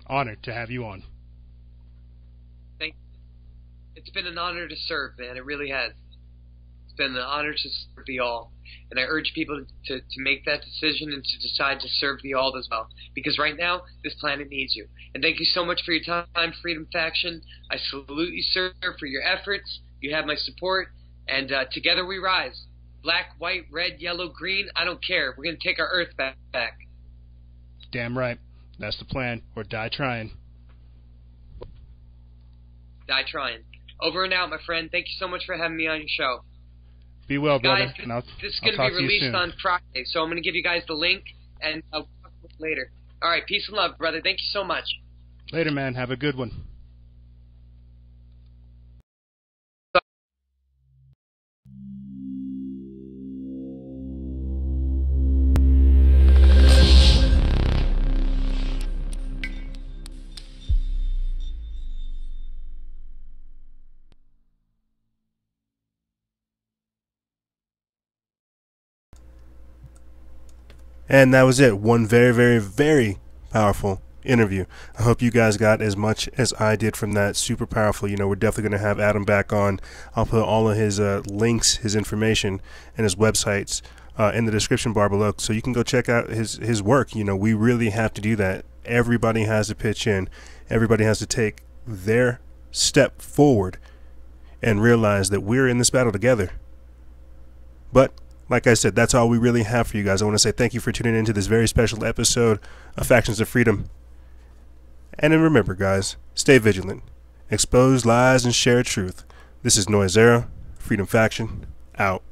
honored to have you on. Thank you. It's been an honor to serve, man. It really has. It's been an honor to serve the all. And I urge people to make that decision and to decide to serve the all as well. Because right now, this planet needs you. And thank you so much for your time, Freedom Faction. I salute you, sir, for your efforts. You have my support. And together we rise. Black, white, red, yellow, green, I don't care. We're going to take our Earth back. Damn right. That's the plan, or die trying. Die trying. Over and out, my friend. Thank you so much for having me on your show. Be well, brother. Guys, And this is I'll going to talk be to you released soon. on Friday, so I'm going to give you guys the link, and I'll talk to you later. All right, peace and love, brother. Thank you so much. Later, man. Have a good one. And that was it. One very, very, very powerful interview. I hope you guys got as much as I did from that. Super powerful. You know, we're definitely going to have Adam back on. I'll put all of his links, his information, and his websites in the description bar below, so you can go check out his work. You know, we really have to do that. Everybody has to pitch in. Everybody has to take their step forward and realize that we're in this battle together. But like I said, that's all we really have for you guys. I want to say thank you for tuning into this very special episode of Factions of Freedom. And then remember, guys, stay vigilant, expose lies, and share truth. This is Noisera, Freedom Faction, out.